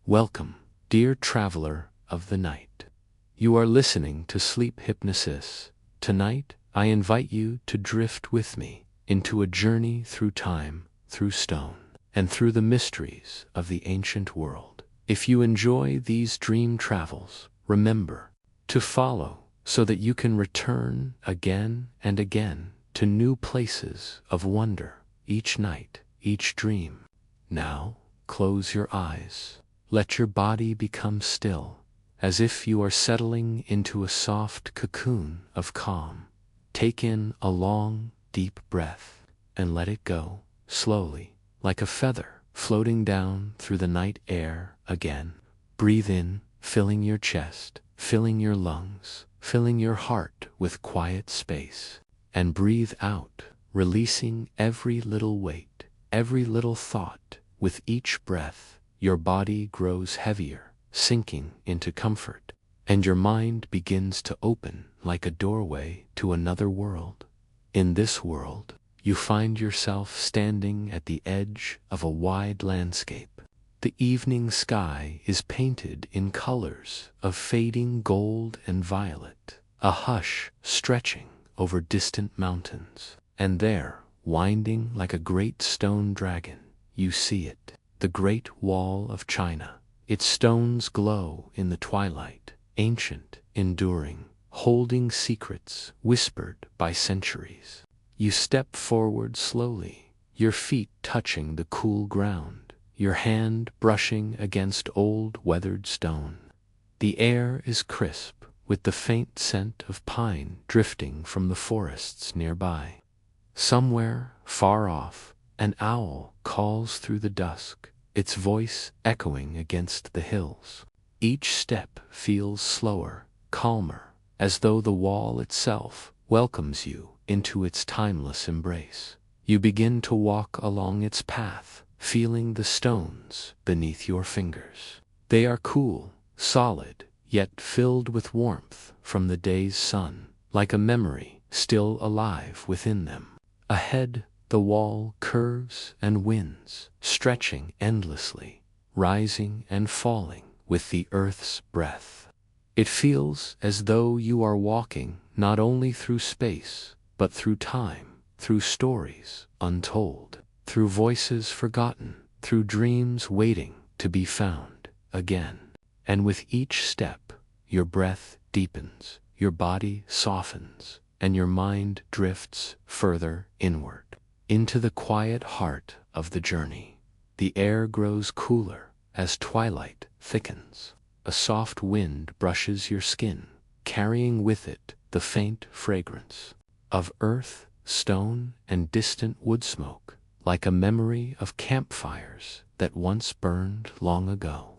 Welcome, dear traveler of the night. You are listening to Sleep Hypnosis. Tonight, I invite you to drift with me into a journey through time, through stone, and through the mysteries of the ancient world. If you enjoy these dream travels, remember to follow so that you can return again and again to new places of wonder each night, each dream. Now, close your eyes. Let your body become still, as if you are settling into a soft cocoon of calm. Take in a long, deep breath and let it go, slowly, like a feather floating down through the night air again. Breathe in, filling your chest, filling your lungs, filling your heart with quiet space. And breathe out, releasing every little weight, every little thought. With each breath, your body grows heavier, sinking into comfort, and your mind begins to open like a doorway to another world. In this world, you find yourself standing at the edge of a wide landscape. The evening sky is painted in colors of fading gold and violet, a hush stretching over distant mountains. And there, winding like a great stone dragon, you see it. The Great Wall of China. Its stones glow in the twilight, ancient, enduring, holding secrets whispered by centuries. You step forward slowly, your feet touching the cool ground, your hand brushing against old weathered stone. The air is crisp, with the faint scent of pine drifting from the forests nearby. Somewhere, far off, an owl calls through the dusk, its voice echoing against the hills. Each step feels slower, calmer, as though the wall itself welcomes you into its timeless embrace. You begin to walk along its path, feeling the stones beneath your fingers. They are cool, solid, yet filled with warmth from the day's sun, like a memory still alive within them. Ahead, the wall curves and winds, stretching endlessly, rising and falling with the earth's breath. It feels as though you are walking not only through space, but through time, through stories untold, through voices forgotten, through dreams waiting to be found again. And with each step, your breath deepens, your body softens, and your mind drifts further inward, into the quiet heart of the journey. The air grows cooler as twilight thickens. A soft wind brushes your skin, carrying with it the faint fragrance of earth, stone, and distant wood smoke, like a memory of campfires that once burned long ago,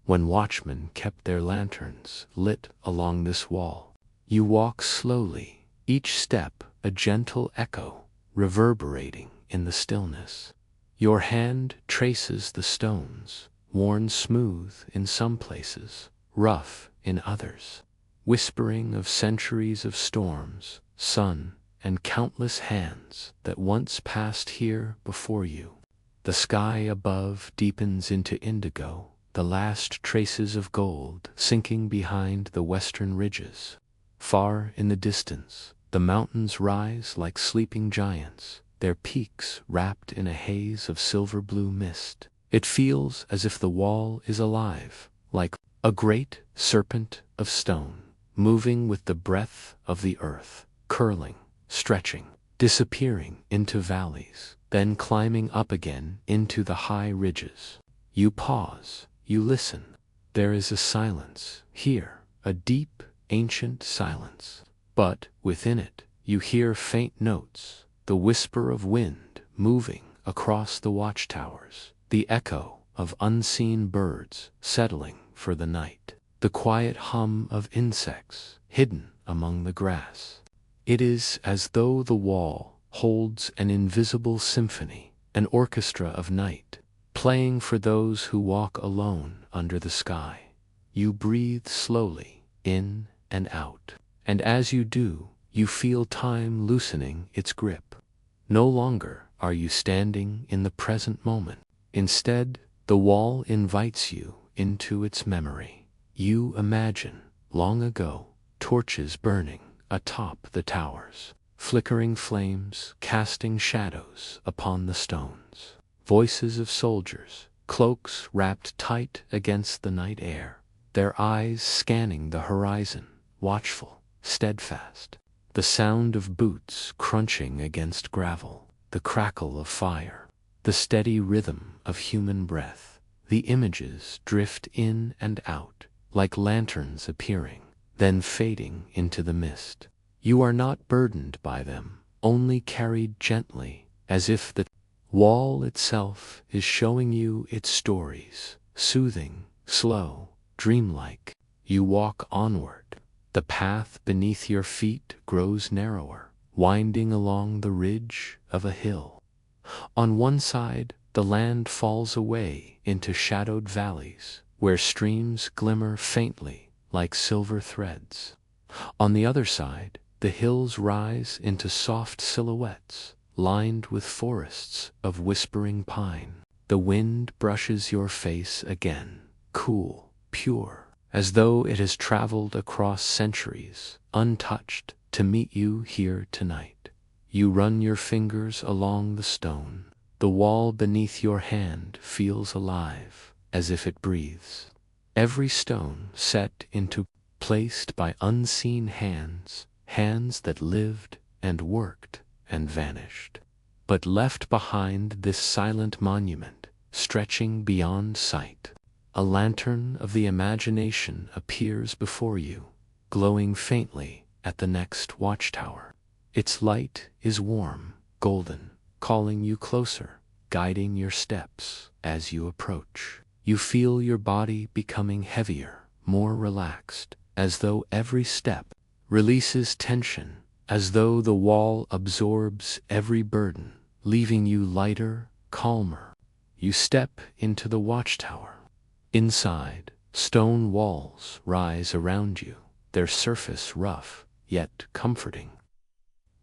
when watchmen kept their lanterns lit along this wall. You walk slowly, each step a gentle echo reverberating in the stillness. Your hand traces the stones, worn smooth in some places, rough in others, whispering of centuries of storms, sun, and countless hands that once passed here before you. The sky above deepens into indigo, the last traces of gold sinking behind the western ridges. Far in the distance, the mountains rise like sleeping giants, their peaks wrapped in a haze of silver-blue mist. It feels as if the wall is alive, like a great serpent of stone, moving with the breath of the earth, curling, stretching, disappearing into valleys, then climbing up again into the high ridges. You pause, you listen. There is a silence here, a deep, ancient silence. But within it, you hear faint notes, the whisper of wind moving across the watchtowers, the echo of unseen birds settling for the night, the quiet hum of insects hidden among the grass. It is as though the wall holds an invisible symphony, an orchestra of night, playing for those who walk alone under the sky. You breathe slowly, in and out. And as you do, you feel time loosening its grip. No longer are you standing in the present moment. Instead, the wall invites you into its memory. You imagine, long ago, torches burning atop the towers, flickering flames casting shadows upon the stones. Voices of soldiers, cloaks wrapped tight against the night air, their eyes scanning the horizon, watchful, steadfast. The sound of boots crunching against gravel, the crackle of fire, the steady rhythm of human breath. The images drift in and out, like lanterns appearing, then fading into the mist. You are not burdened by them, only carried gently, as if the wall itself is showing you its stories, soothing, slow, dreamlike. You walk onward. The path beneath your feet grows narrower, winding along the ridge of a hill. On one side, the land falls away into shadowed valleys, where streams glimmer faintly like silver threads. On the other side, the hills rise into soft silhouettes, lined with forests of whispering pine. The wind brushes your face again, cool, pure, as though it has traveled across centuries, untouched, to meet you here tonight. You run your fingers along the stone. The wall beneath your hand feels alive, as if it breathes. Every stone set into placed by unseen hands, hands that lived and worked and vanished, but left behind this silent monument, stretching beyond sight. A lantern of the imagination appears before you, glowing faintly at the next watchtower. Its light is warm, golden, calling you closer, guiding your steps as you approach. You feel your body becoming heavier, more relaxed, as though every step releases tension, as though the wall absorbs every burden, leaving you lighter, calmer. You step into the watchtower. Inside, stone walls rise around you, their surface rough, yet comforting.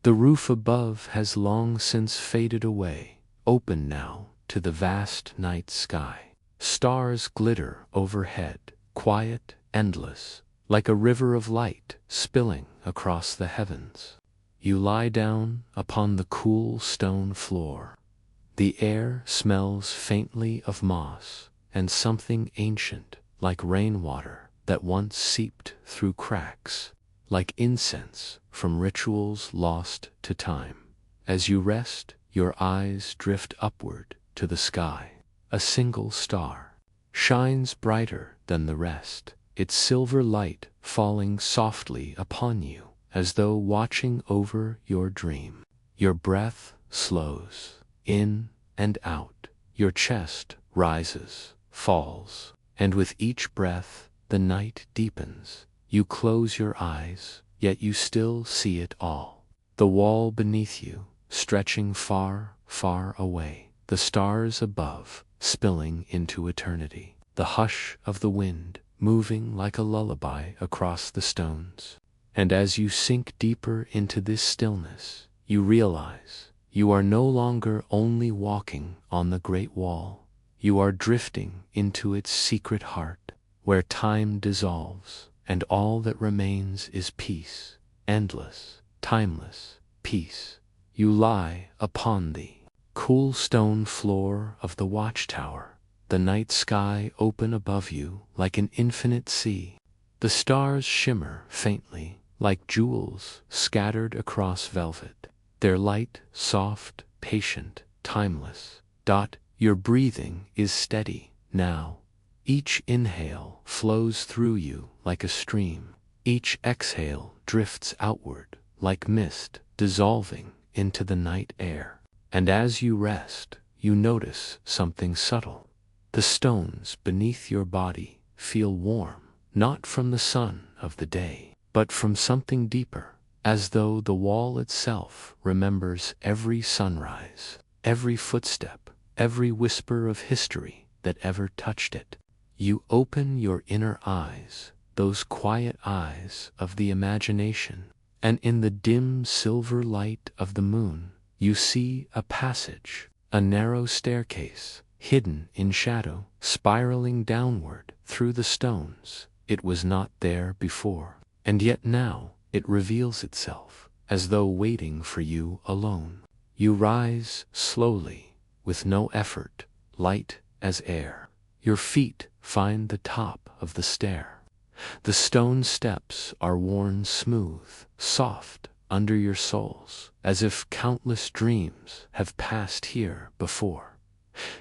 The roof above has long since faded away, open now to the vast night sky. Stars glitter overhead, quiet, endless, like a river of light spilling across the heavens. You lie down upon the cool stone floor. The air smells faintly of moss and something ancient, like rainwater that once seeped through cracks, like incense from rituals lost to time. As you rest, your eyes drift upward to the sky. A single star shines brighter than the rest, its silver light falling softly upon you, as though watching over your dream. Your breath slows, in and out. Your chest rises, falls, and with each breath, the night deepens. You close your eyes, yet you still see it all. The wall beneath you, stretching far, far away. The stars above, spilling into eternity. The hush of the wind, moving like a lullaby across the stones. And as you sink deeper into this stillness, you realize you are no longer only walking on the Great Wall. You are drifting into its secret heart, where time dissolves, and all that remains is peace, endless, timeless peace. You lie upon the cool stone floor of the watchtower, the night sky open above you like an infinite sea. The stars shimmer faintly, like jewels scattered across velvet, their light soft, patient, timeless. Your breathing is steady now. Each inhale flows through you like a stream. Each exhale drifts outward like mist, dissolving into the night air. And as you rest, you notice something subtle. The stones beneath your body feel warm, not from the sun of the day, but from something deeper, as though the wall itself remembers every sunrise, every footstep, every whisper of history that ever touched it. You open your inner eyes, those quiet eyes of the imagination, and in the dim silver light of the moon, you see a passage, a narrow staircase, hidden in shadow, spiraling downward through the stones. It was not there before, and yet now it reveals itself, as though waiting for you alone. You rise slowly, with no effort, light as air. Your feet find the top of the stair. The stone steps are worn smooth, soft under your soles, as if countless dreams have passed here before.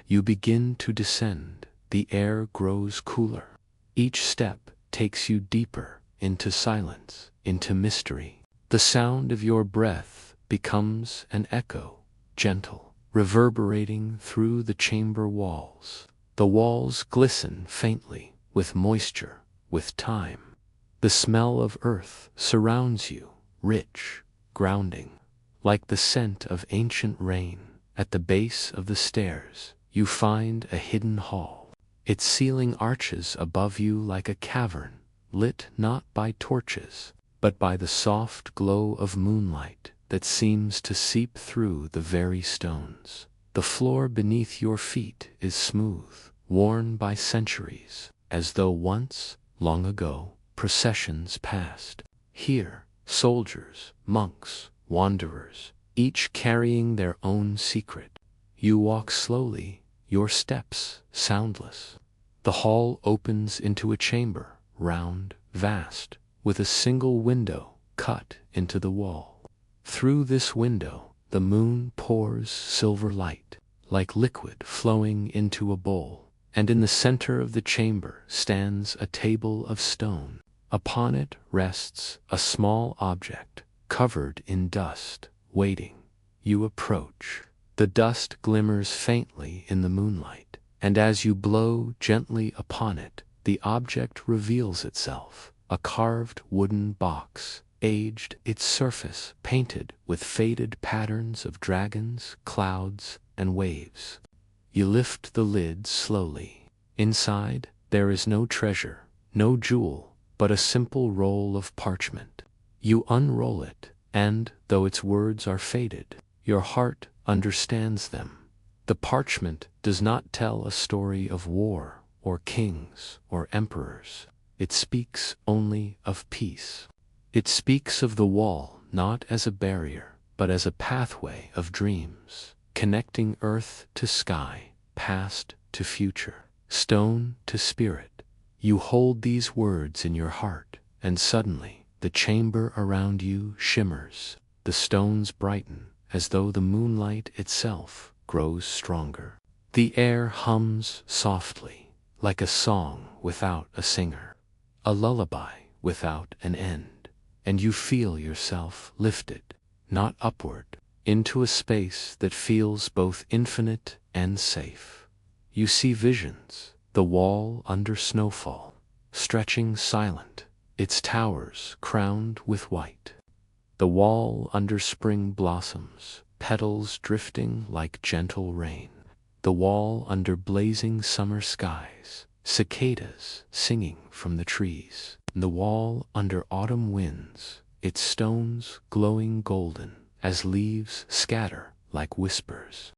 You begin to descend. The air grows cooler. Each step takes you deeper into silence, into mystery. The sound of your breath becomes an echo, gentle, reverberating through the chamber walls. The walls glisten faintly with moisture, with time. The smell of earth surrounds you, rich, grounding, like the scent of ancient rain. At the base of the stairs, you find a hidden hall. Its ceiling arches above you like a cavern, lit not by torches, but by the soft glow of moonlight that seems to seep through the very stones. The floor beneath your feet is smooth, worn by centuries, as though once, long ago, processions passed. Here, soldiers, monks, wanderers, each carrying their own secret. You walk slowly, your steps soundless. The hall opens into a chamber, round, vast, with a single window cut into the wall. Through this window, the moon pours silver light, like liquid flowing into a bowl, and in the center of the chamber stands a table of stone. Upon it rests a small object, covered in dust, waiting. You approach. The dust glimmers faintly in the moonlight, and as you blow gently upon it, the object reveals itself, a carved wooden box, aged, its surface painted with faded patterns of dragons, clouds, and waves. You lift the lid slowly. Inside, there is no treasure, no jewel, but a simple roll of parchment. You unroll it, and, though its words are faded, your heart understands them. The parchment does not tell a story of war, or kings, or emperors. It speaks only of peace. It speaks of the wall not as a barrier, but as a pathway of dreams, connecting earth to sky, past to future, stone to spirit. You hold these words in your heart, and suddenly, the chamber around you shimmers. The stones brighten, as though the moonlight itself grows stronger. The air hums softly, like a song without a singer, a lullaby without an end, and you feel yourself lifted, not upward, into a space that feels both infinite and safe. You see visions, the wall under snowfall, stretching silent, its towers crowned with white. The wall under spring blossoms, petals drifting like gentle rain. The wall under blazing summer skies, cicadas singing from the trees. The wall under autumn winds, its stones glowing golden as leaves scatter like whispers.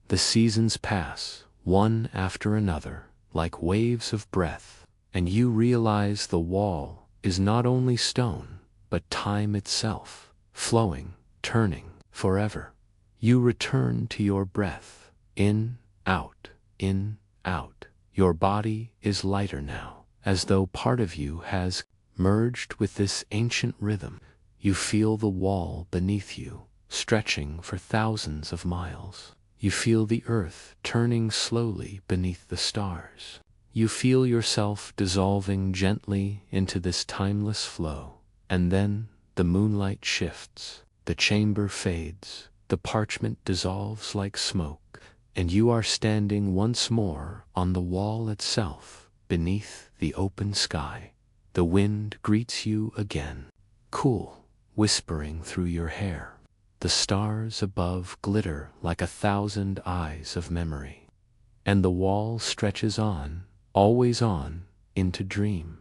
The seasons pass, one after another, like waves of breath, and you realize the wall is not only stone, but time itself, flowing, turning, forever. You return to your breath, in, out, in, out. Your body is lighter now, as though part of you has merged with this ancient rhythm. You feel the wall beneath you, stretching for thousands of miles. You feel the earth turning slowly beneath the stars. You feel yourself dissolving gently into this timeless flow, and then the moonlight shifts, the chamber fades, the parchment dissolves like smoke, and you are standing once more on the wall itself, beneath the open sky. The wind greets you again, cool, whispering through your hair. The stars above glitter like 1,000 eyes of memory, and the wall stretches on, always on, into dream.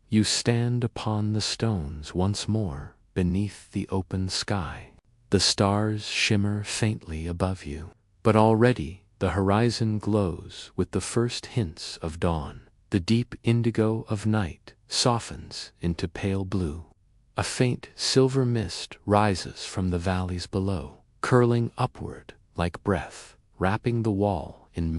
You stand upon the stones once more, beneath the open sky. The stars shimmer faintly above you, but already The horizon glows with the first hints of dawn. The deep indigo of night softens into pale blue. A faint silver mist rises from the valleys below, curling upward like breath, wrapping the wall in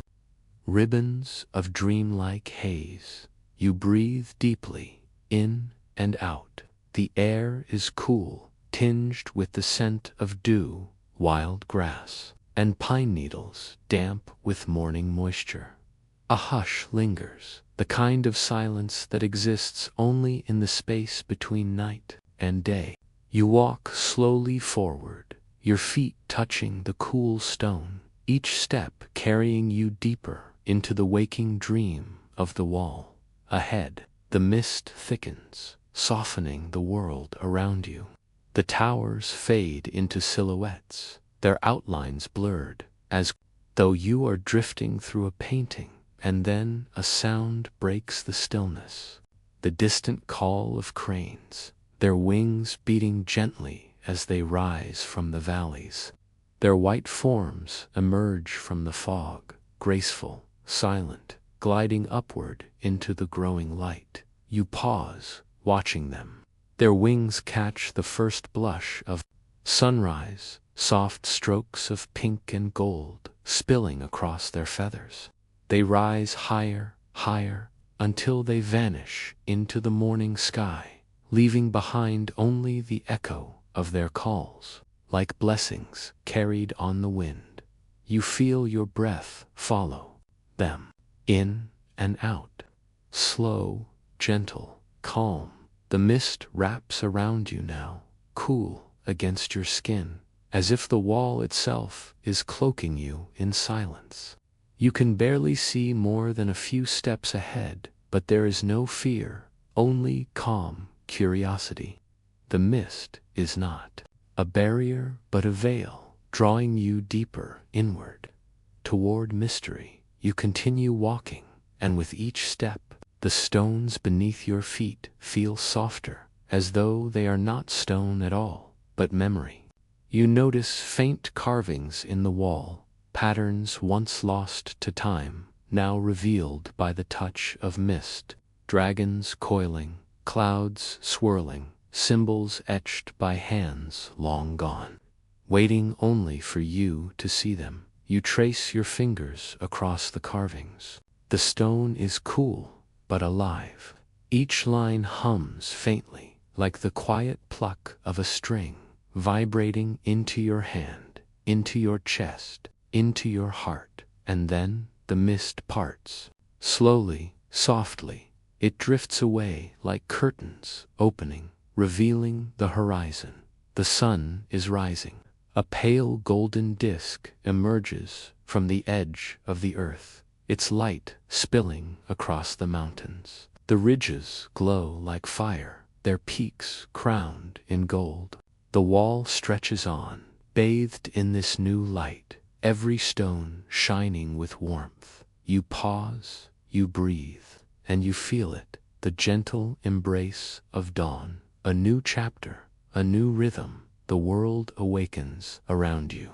ribbons of dreamlike haze. You breathe deeply, in and out. The air is cool, tinged with the scent of dew, wild grass, and pine needles damp with morning moisture. A hush lingers, the kind of silence that exists only in the space between night and day. You walk slowly forward, your feet touching the cool stone, each step carrying you deeper into the waking dream of the wall. Ahead, the mist thickens, softening the world around you. The towers fade into silhouettes, their outlines blurred, as though you are drifting through a painting, and then a sound breaks the stillness. The distant call of cranes, their wings beating gently as they rise from the valleys. Their white forms emerge from the fog, graceful, silent, gliding upward into the growing light. You pause, watching them. Their wings catch the first blush of sunrise, soft strokes of pink and gold spilling across their feathers. They rise higher, higher, until they vanish into the morning sky, leaving behind only the echo of their calls, like blessings carried on the wind. You feel your breath follow them, in and out, slow, gentle, calm. The mist wraps around you now, cool against your skin, as if the wall itself is cloaking you in silence. You can barely see more than a few steps ahead, but there is no fear, only calm curiosity. The mist is not a barrier but a veil, drawing you deeper inward, toward mystery. You continue walking, and with each step, the stones beneath your feet feel softer, as though they are not stone at all, but memory. You notice faint carvings in the wall, patterns once lost to time, now revealed by the touch of mist. Dragons coiling, clouds swirling, symbols etched by hands long gone, waiting only for you to see them. You trace your fingers across the carvings. The stone is cool, but alive. Each line hums faintly, like the quiet pluck of a string, vibrating into your hand, into your chest, into your heart. And then the mist parts. Slowly, softly, it drifts away like curtains opening, revealing the horizon. The sun is rising. A pale golden disk emerges from the edge of the earth, its light spilling across the mountains. The ridges glow like fire, their peaks crowned in gold. The wall stretches on, bathed in this new light, every stone shining with warmth. You pause, you breathe, and you feel it, the gentle embrace of dawn. A new chapter, a new rhythm. The world awakens around you.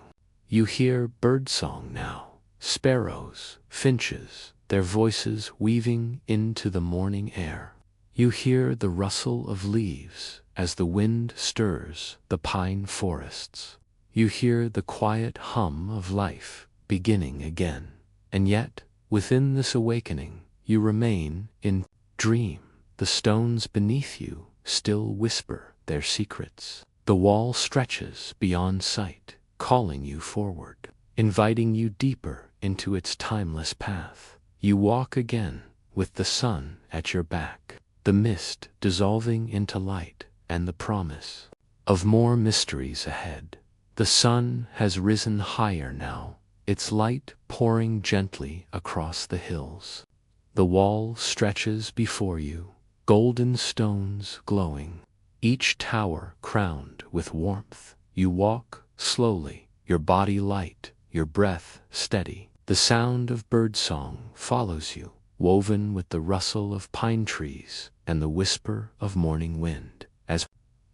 You hear birdsong now, sparrows, finches, their voices weaving into the morning air. You hear the rustle of leaves as the wind stirs the pine forests. You hear the quiet hum of life beginning again. And yet, within this awakening, you remain in dream. The stones beneath you still whisper their secrets. The wall stretches beyond sight, calling you forward, inviting you deeper into its timeless path. You walk again, with the sun at your back, the mist dissolving into light, and the promise of more mysteries ahead. The sun has risen higher now, its light pouring gently across the hills. The wall stretches before you, golden stones glowing, each tower crowned with warmth. You walk slowly, your body light, your breath steady. The sound of birdsong follows you, woven with the rustle of pine trees and the whisper of morning wind. As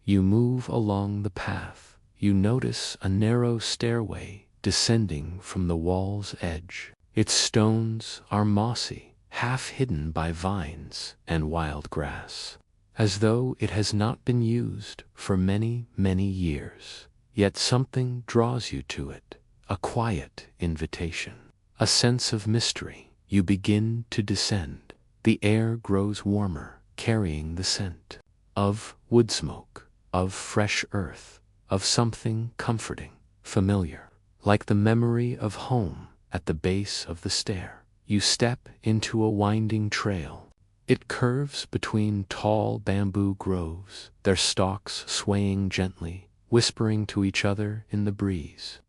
you move along the path, you notice a narrow stairway descending from the wall's edge. Its stones are mossy, half hidden by vines and wild grass, as though it has not been used for many, many years. Yet something draws you to it, a quiet invitation, a sense of mystery. You begin to descend. The air grows warmer, carrying the scent of wood smoke, of fresh earth, of something comforting, familiar, like the memory of home. At the base of the stair, you step into a winding trail. It curves between tall bamboo groves, their stalks swaying gently, whispering to each other in the breeze.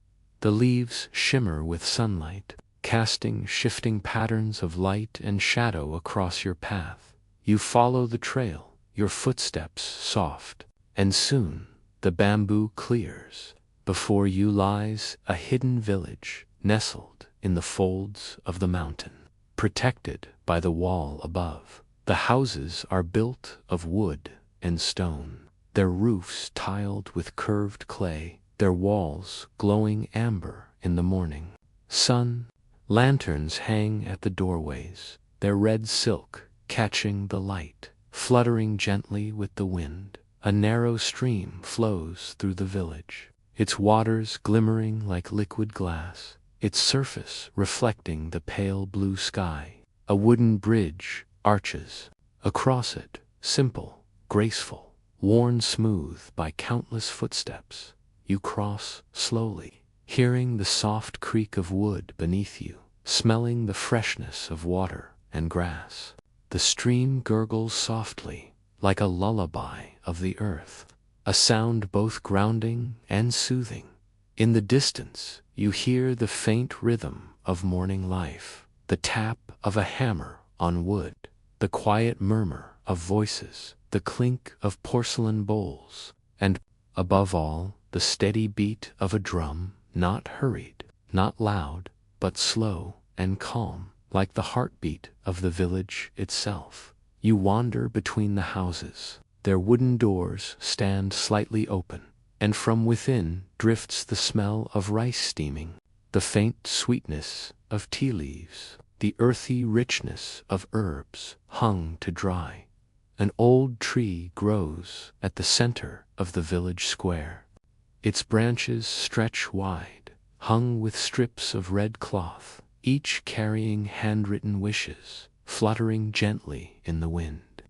The leaves shimmer with sunlight, casting shifting patterns of light and shadow across your path. You follow the trail, your footsteps soft, and soon the bamboo clears. Before you lies a hidden village, nestled in the folds of the mountain, protected by the wall above. The houses are built of wood and stone, their roofs tiled with curved clay, their walls glowing amber in the morning sun. Lanterns hang at the doorways, their red silk catching the light, fluttering gently with the wind. A narrow stream flows through the village, its waters glimmering like liquid glass, its surface reflecting the pale blue sky. A wooden bridge arches across it, simple, graceful, worn smooth by countless footsteps. You cross slowly, hearing the soft creak of wood beneath you, smelling the freshness of water and grass. The stream gurgles softly, like a lullaby of the earth, a sound both grounding and soothing. In the distance, you hear the faint rhythm of morning life, the tap of a hammer on wood, the quiet murmur of voices, the clink of porcelain bowls, and, above all, the steady beat of a drum, not hurried, not loud, but slow and calm, like the heartbeat of the village itself. You wander between the houses. Their wooden doors stand slightly open, and from within drifts the smell of rice steaming, the faint sweetness of tea leaves, the earthy richness of herbs hung to dry. An old tree grows at the center of the village square. Its branches stretch wide, hung with strips of red cloth, each carrying handwritten wishes, fluttering gently in the wind.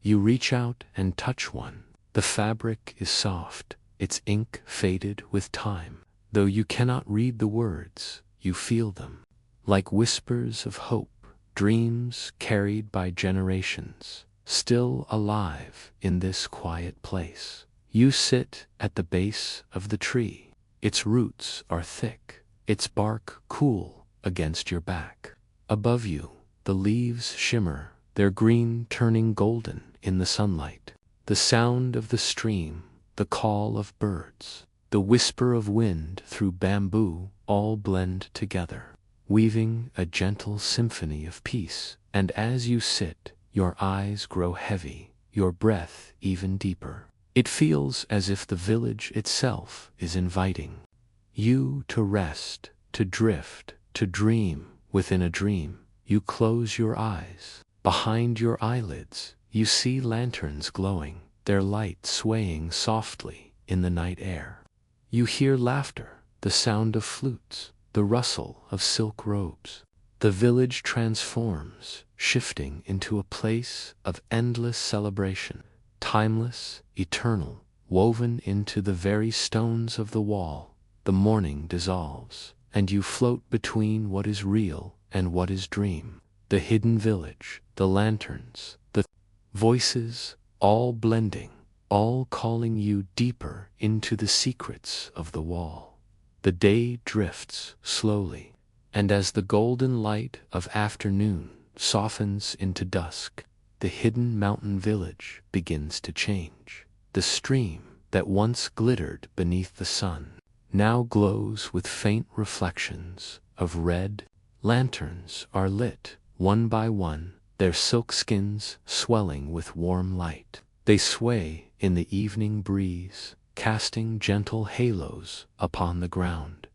You reach out and touch one. The fabric is soft, its ink faded with time. Though you cannot read the words, you feel them, like whispers of hope, dreams carried by generations, still alive in this quiet place. You sit at the base of the tree. Its roots are thick, its bark cool against your back. Above you, the leaves shimmer, their green turning golden in the sunlight. The sound of the stream, the call of birds, the whisper of wind through bamboo all blend together, weaving a gentle symphony of peace. And as you sit, your eyes grow heavy, your breath even deeper. It feels as if the village itself is inviting you to rest, to drift, to dream within a dream. You close your eyes. Behind your eyelids, you see lanterns glowing, their light swaying softly in the night air. You hear laughter, the sound of flutes, the rustle of silk robes. The village transforms, shifting into a place of endless celebration, timeless, eternal, woven into the very stones of the wall. The morning dissolves, and you float between what is real and what is dream. The hidden village, the lanterns, the voices, all blending, all calling you deeper into the secrets of the wall. The day drifts slowly, and as the golden light of afternoon softens into dusk, the hidden mountain village begins to change. The stream that once glittered beneath the sun now glows with faint reflections of red. Lanterns are lit, one by one, their silk skins swelling with warm light. They sway in the evening breeze, casting gentle halos upon the ground.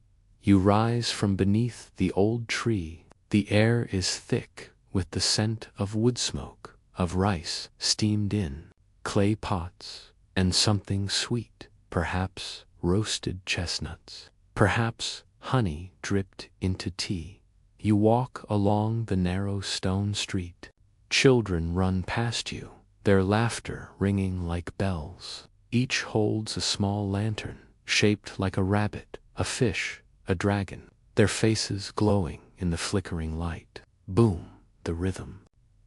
You rise from beneath the old tree. The air is thick with the scent of wood smoke, of rice steamed in clay pots, and something sweet, perhaps roasted chestnuts, perhaps honey dripped into tea. You walk along the narrow stone street. Children run past you, their laughter ringing like bells. Each holds a small lantern, shaped like a rabbit, a fish, a dragon, their faces glowing in the flickering light. Boom, the rhythm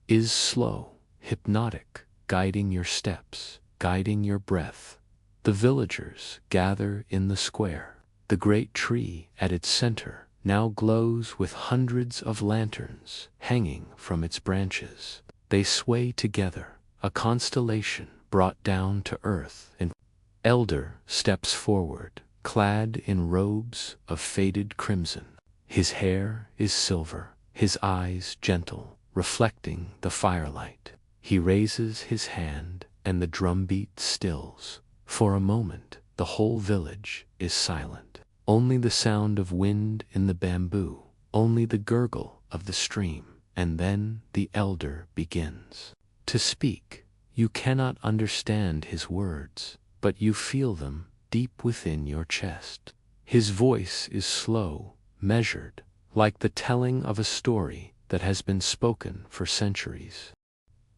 is slow, hypnotic, guiding your steps, guiding your breath. The villagers gather in the square. The great tree at its center now glows with hundreds of lanterns hanging from its branches. They sway together, a constellation brought down to earth. An elder steps forward, clad in robes of faded crimson. His hair is silver, his eyes gentle, reflecting the firelight. He raises his hand, and the drumbeat stills. For a moment, the whole village is silent. Only the sound of wind in the bamboo, only the gurgle of the stream, and then the elder begins to speak. You cannot understand his words, but you feel them deep within your chest. His voice is slow, measured, like the telling of a story that has been spoken for centuries.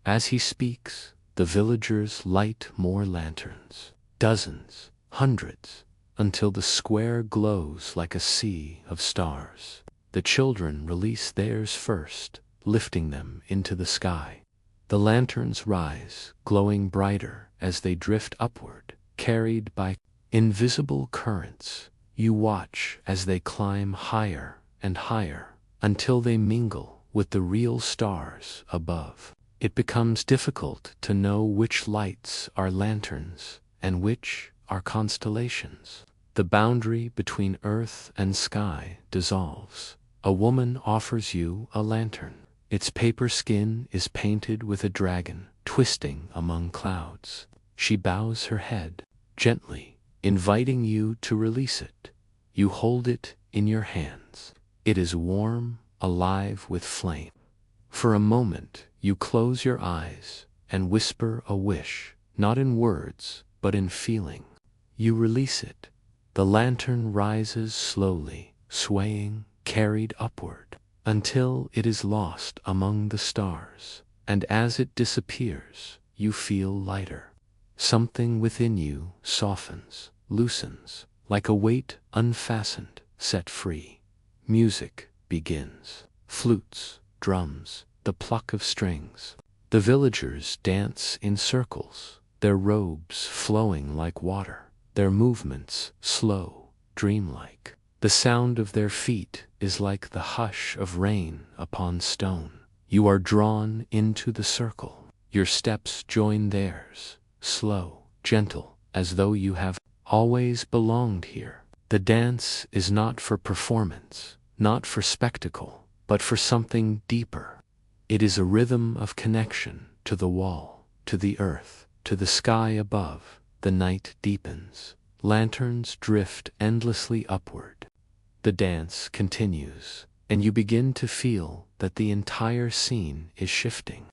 As he speaks, the villagers light more lanterns, dozens, hundreds, until the square glows like a sea of stars. The children release theirs first, lifting them into the sky. The lanterns rise, glowing brighter as they drift upward, carried by invisible currents. You watch as they climb higher and higher, until they mingle with the real stars above. It becomes difficult to know which lights are lanterns and which are constellations. The boundary between earth and sky dissolves. A woman offers you a lantern. Its paper skin is painted with a dragon twisting among clouds. She bows her head gently, inviting you to release it. You hold it in your hands. It is warm, alive with flame. For a moment, you close your eyes and whisper a wish, not in words, but in feeling. You release it. The lantern rises slowly, swaying, carried upward, until it is lost among the stars. And as it disappears, you feel lighter. Something within you softens, loosens, like a weight unfastened, set free. Music begins. Flutes, drums, the pluck of strings. The villagers dance in circles, their robes flowing like water, their movements slow, dreamlike. The sound of their feet is like the hush of rain upon stone. You are drawn into the circle. Your steps join theirs, slow, gentle, as though you have always belonged here. The dance is not for performance, not for spectacle, but for something deeper. It is a rhythm of connection to the wall, to the earth, to the sky above. The night deepens. Lanterns drift endlessly upward. The dance continues, and you begin to feel that the entire scene is shifting.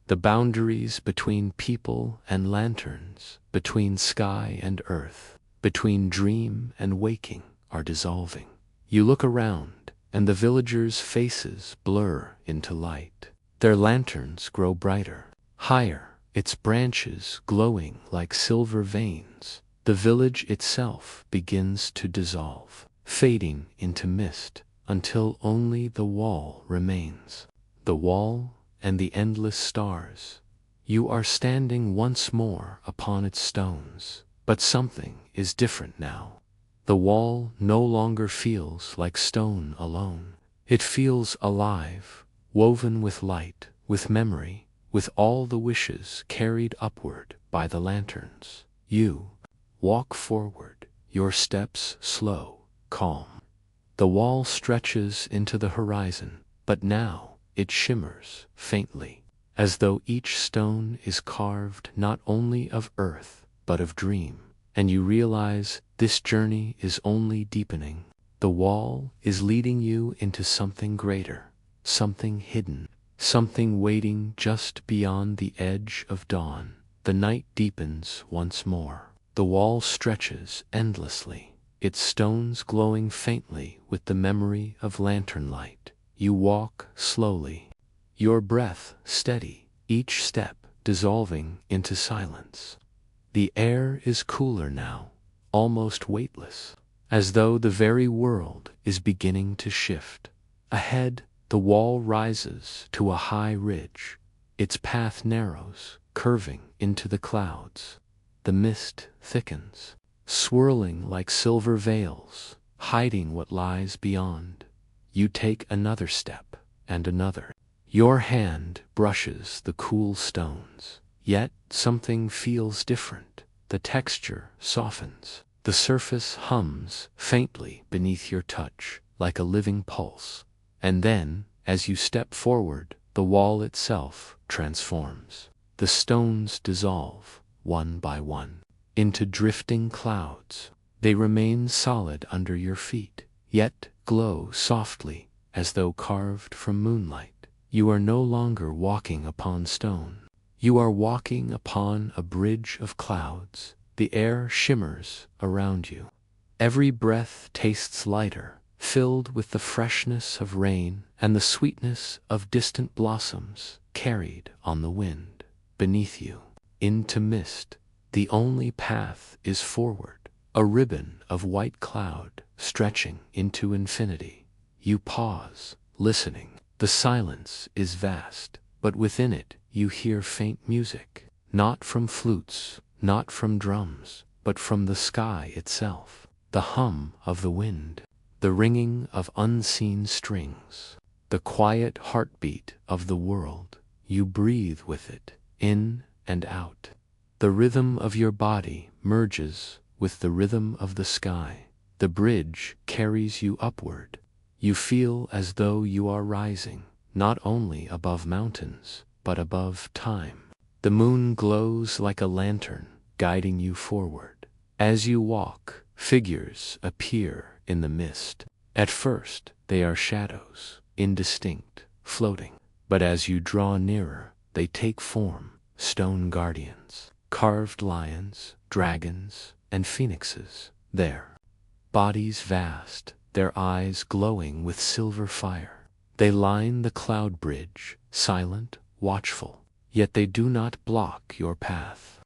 The boundaries between people and lanterns, between sky and earth, between dream and waking, are dissolving. You look around, and the villagers' faces blur into light. Their lanterns grow brighter, higher, its branches glowing like silver veins. The village itself begins to dissolve, fading into mist, until only the wall remains. The wall and the endless stars. You are standing once more upon its stones, but something is different now. The wall no longer feels like stone alone. It feels alive, woven with light, with memory, with all the wishes carried upward by the lanterns. You walk forward, your steps slow, calm. The wall stretches into the horizon, but now it shimmers faintly, as though each stone is carved not only of earth, but of dream. And you realize this journey is only deepening. The wall is leading you into something greater, something hidden, something waiting just beyond the edge of dawn. The night deepens once more. The wall stretches endlessly, its stones glowing faintly with the memory of lantern light. You walk slowly, your breath steady, each step dissolving into silence. The air is cooler now, almost weightless, as though the very world is beginning to shift. Ahead, the wall rises to a high ridge. Its path narrows, curving into the clouds. The mist thickens, swirling like silver veils, hiding what lies beyond. You take another step, and another. Your hand brushes the cool stones. Yet something feels different. The texture softens. The surface hums faintly beneath your touch, like a living pulse. And then, as you step forward, the wall itself transforms. The stones dissolve, one by one, into drifting clouds. They remain solid under your feet, yet glow softly as though carved from moonlight. You are no longer walking upon stone. You are walking upon a bridge of clouds. The air shimmers around you. Every breath tastes lighter, filled with the freshness of rain and the sweetness of distant blossoms carried on the wind. Beneath you, into mist, the only path is forward, a ribbon of white cloud stretching into infinity. You pause, listening. The silence is vast, but within it you hear faint music, not from flutes, not from drums, but from the sky itself. The hum of the wind, the ringing of unseen strings, the quiet heartbeat of the world. You breathe with it, in and out. The rhythm of your body merges with the rhythm of the sky. The bridge carries you upward. You feel as though you are rising, not only above mountains, but above time. The moon glows like a lantern, guiding you forward. As you walk, figures appear in the mist. At first, they are shadows, indistinct, floating. But as you draw nearer, they take form, stone guardians, carved lions, dragons, and phoenixes. There, bodies vast, their eyes glowing with silver fire. They line the cloud bridge, silent, watchful, yet they do not block your path.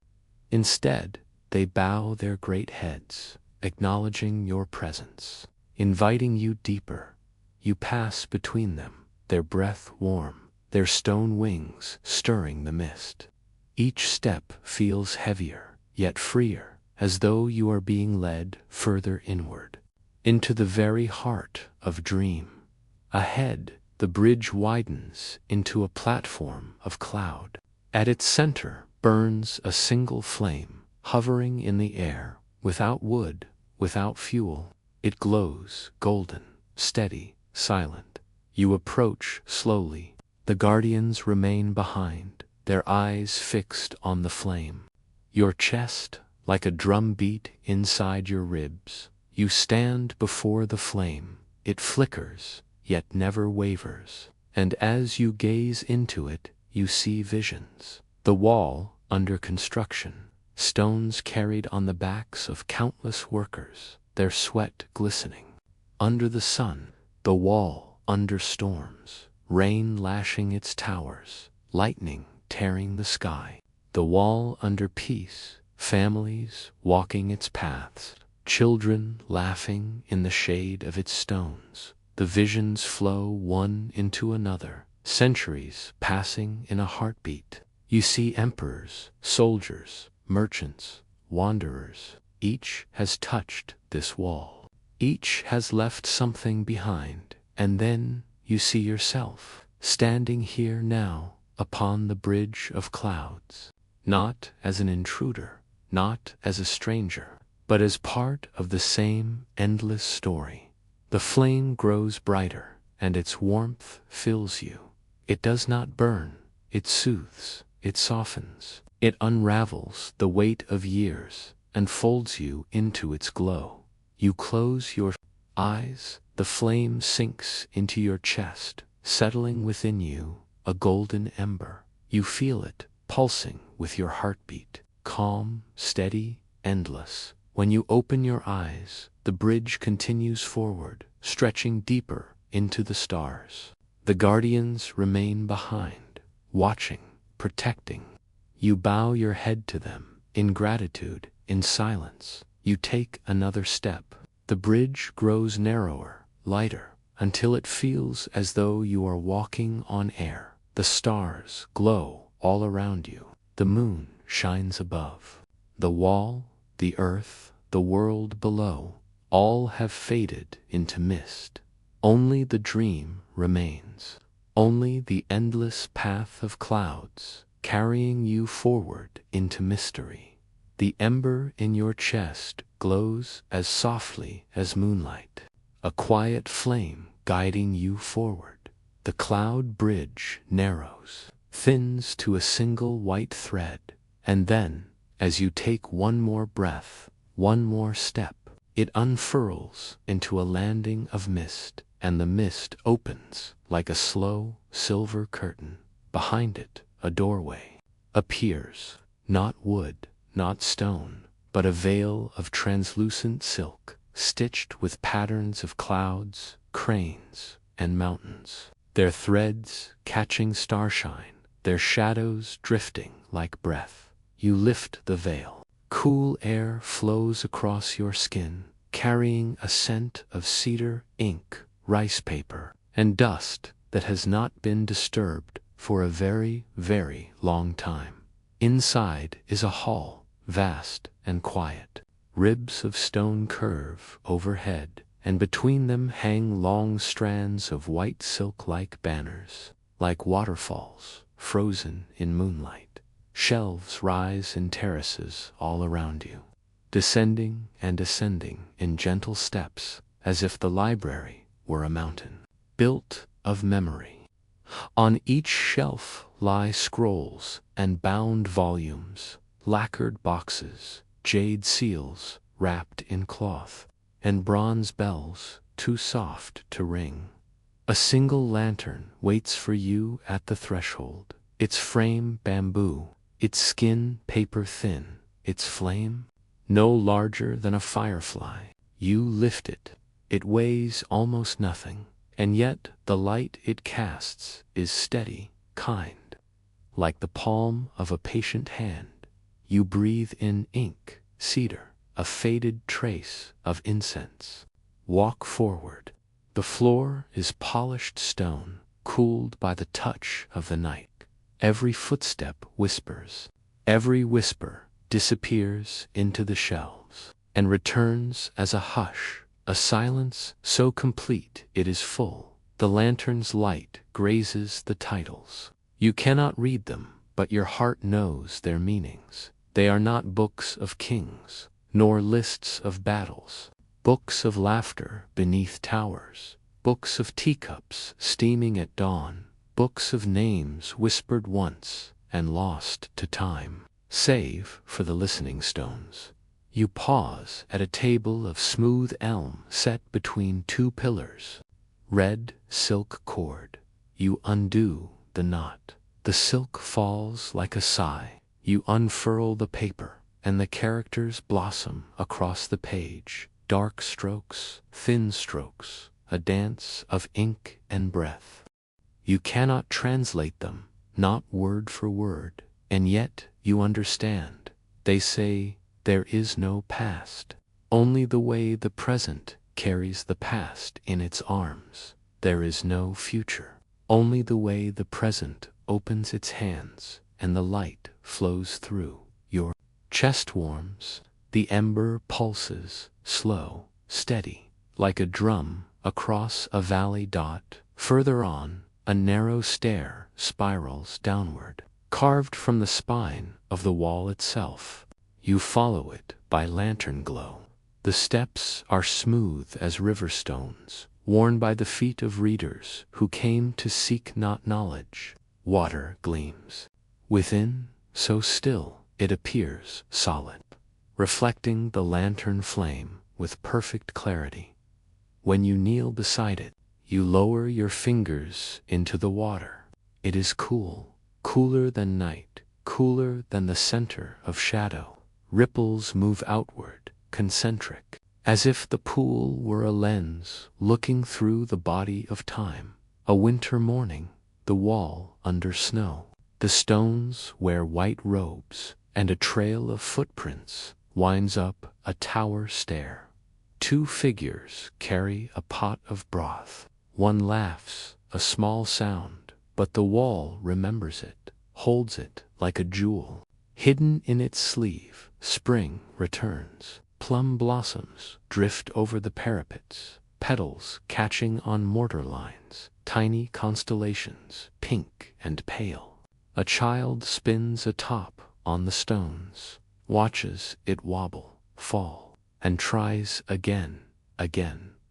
Instead, they bow their great heads, acknowledging your presence, inviting you deeper. You pass between them, their breath warm, their stone wings stirring the mist. Each step feels heavier, yet freer, as though you are being led further inward, into the very heart of dream. Ahead, the bridge widens into a platform of cloud. At its center burns a single flame, hovering in the air, without wood, without fuel. It glows golden, steady, silent. You approach slowly. The guardians remain behind, their eyes fixed on the flame. Your chest, like a drum beat inside your ribs. You stand before the flame. It flickers, yet never wavers. And as you gaze into it, you see visions. The wall, under construction. Stones carried on the backs of countless workers, their sweat glistening. Under the sun, the wall under storms. Rain lashing its towers, lightning tearing the sky. The wall under peace, families walking its paths. Children laughing in the shade of its stones. The visions flow one into another, centuries passing in a heartbeat. You see emperors, soldiers, merchants, wanderers. Each has touched this wall. Each has left something behind. And then you see yourself, standing here now, upon the bridge of clouds. Not as an intruder, not as a stranger, but as part of the same endless story. The flame grows brighter, and its warmth fills you. It does not burn, it soothes, it softens. It unravels the weight of years and folds you into its glow. You close your eyes, the flame sinks into your chest, settling within you, a golden ember. You feel it, pulsing with your heartbeat, calm, steady, endless. When you open your eyes, the bridge continues forward, stretching deeper into the stars. The guardians remain behind, watching, protecting. You bow your head to them, in gratitude, in silence. You take another step. The bridge grows narrower, lighter, until it feels as though you are walking on air. The stars glow all around you. The moon shines above. The wall, the earth, the world below, all have faded into mist. Only the dream remains. Only the endless path of clouds, carrying you forward into mystery. The ember in your chest glows as softly as moonlight, a quiet flame guiding you forward. The cloud bridge narrows, thins to a single white thread, and then, as you take one more breath, one more step, it unfurls into a landing of mist, and the mist opens like a slow silver curtain. Behind it, a doorway appears, not wood, not stone, but a veil of translucent silk, stitched with patterns of clouds, cranes, and mountains, their threads catching starshine, their shadows drifting like breath. You lift the veil. Cool air flows across your skin, carrying a scent of cedar, ink, rice paper, and dust that has not been disturbed for a very, very long time. Inside is a hall, vast and quiet. Ribs of stone curve overhead, and between them hang long strands of white silk-like banners, like waterfalls frozen in moonlight. Shelves rise in terraces all around you, descending and ascending in gentle steps, as if the library were a mountain, built of memory. On each shelf lie scrolls and bound volumes, lacquered boxes, jade seals wrapped in cloth, and bronze bells too soft to ring. A single lantern waits for you at the threshold, its frame bamboo, its skin paper thin, its flame no larger than a firefly. You lift it. It weighs almost nothing, and yet the light it casts is steady, kind. Like the palm of a patient hand, you breathe in ink, cedar, a faded trace of incense. Walk forward. The floor is polished stone, cooled by the touch of the night. Every footstep whispers. Every whisper disappears into the shelves, and returns as a hush, a silence so complete it is full. The lantern's light grazes the titles. You cannot read them, but your heart knows their meanings. They are not books of kings, nor lists of battles. Books of laughter beneath towers, books of teacups steaming at dawn, books of names whispered once and lost to time, save for the listening stones. You pause at a table of smooth elm set between two pillars. Red silk cord. You undo the knot. The silk falls like a sigh. You unfurl the paper, and the characters blossom across the page. Dark strokes, thin strokes, a dance of ink and breath. You cannot translate them, not word for word, and yet you understand. They say there is no past, only the way the present carries the past in its arms. There is no future, only the way the present opens its hands and the light flows through. Your chest warms, the ember pulses, slow, steady, like a drum across a valley dot. Further on, a narrow stair spirals downward, carved from the spine of the wall itself. You follow it by lantern glow. The steps are smooth as river stones, worn by the feet of readers who came to seek not knowledge. Water gleams. Within, so still, it appears solid, reflecting the lantern flame with perfect clarity. When you kneel beside it, you lower your fingers into the water. It is cool, cooler than night, cooler than the center of shadow. Ripples move outward, concentric, as if the pool were a lens looking through the body of time. A winter morning, the wall under snow. The stones wear white robes, and a trail of footprints winds up a tower stair. Two figures carry a pot of broth. One laughs, a small sound, but the wall remembers it, holds it like a jewel. Hidden in its sleeve, spring returns. Plum blossoms drift over the parapets, petals catching on mortar lines, tiny constellations, pink and pale. A child spins a top on the stones, watches it wobble, fall, and tries again.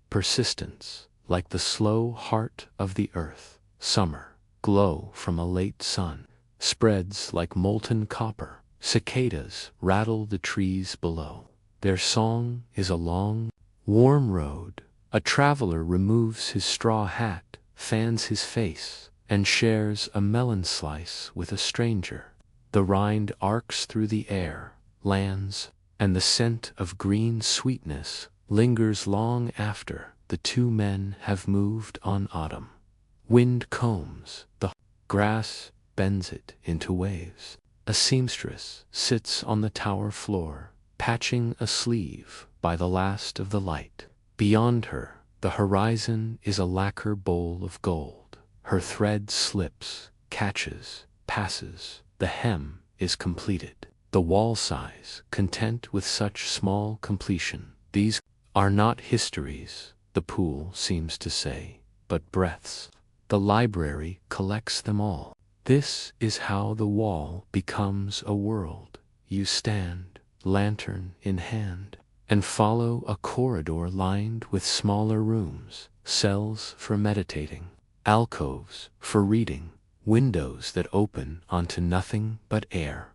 Persistence, like the slow heart of the earth. Summer, glow from a late sun, spreads like molten copper. Cicadas rattle the trees below. Their song is a long, warm road. A traveler removes his straw hat, fans his face, and shares a melon slice with a stranger. The rind arcs through the air, lands, and the scent of green sweetness lingers long after the two men have moved on. Autumn. Wind combs the grass, bends it into waves. A seamstress sits on the tower floor, patching a sleeve by the last of the light. Beyond her, the horizon is a lacquer bowl of gold. Her thread slips, catches, passes. The hem is completed. The wall sighs, content with such small completion. These are not histories, the pool seems to say, but breaths. The library collects them all. This is how the wall becomes a world. You stand, lantern in hand, and follow a corridor lined with smaller rooms, cells for meditating, alcoves for reading, windows that open onto nothing but air.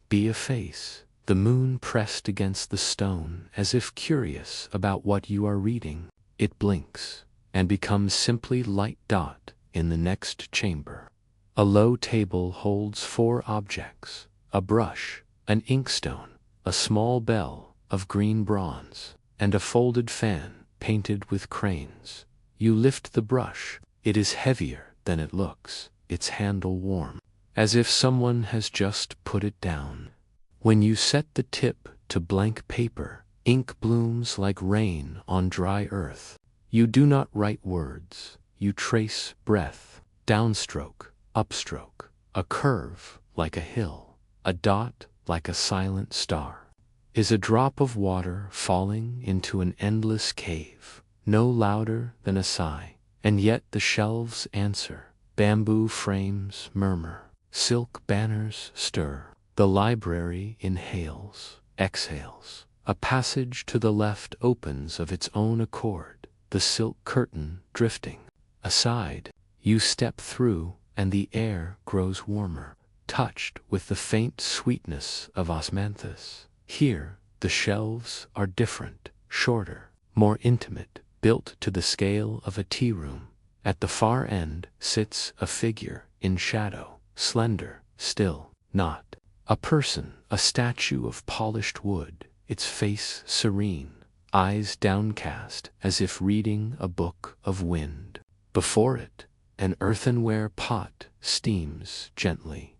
Be a face, the moon pressed against the stone as if curious about what you are reading. It blinks, and becomes simply light dot in the next chamber. A low table holds 4 objects: a brush, an inkstone, a small bell of green bronze, and a folded fan painted with cranes. You lift the brush. It is heavier than it looks, its handle warm, as if someone has just put it down. When you set the tip to blank paper, ink blooms like rain on dry earth. You do not write words, you trace breath, downstroke, upstroke, a curve like a hill, a dot like a silent star. Is a drop of water falling into an endless cave, no louder than a sigh, and yet the shelves answer. Bamboo frames murmur, silk banners stir. The library inhales, exhales. A passage to the left opens of its own accord, the silk curtain drifting. Aside, you step through, and the air grows warmer, touched with the faint sweetness of osmanthus. Here, the shelves are different, shorter, more intimate, built to the scale of a tea room. At the far end sits a figure in shadow, slender, still, not a person, a statue of polished wood, its face serene, eyes downcast as if reading a book of wind. Before it, an earthenware pot steams gently.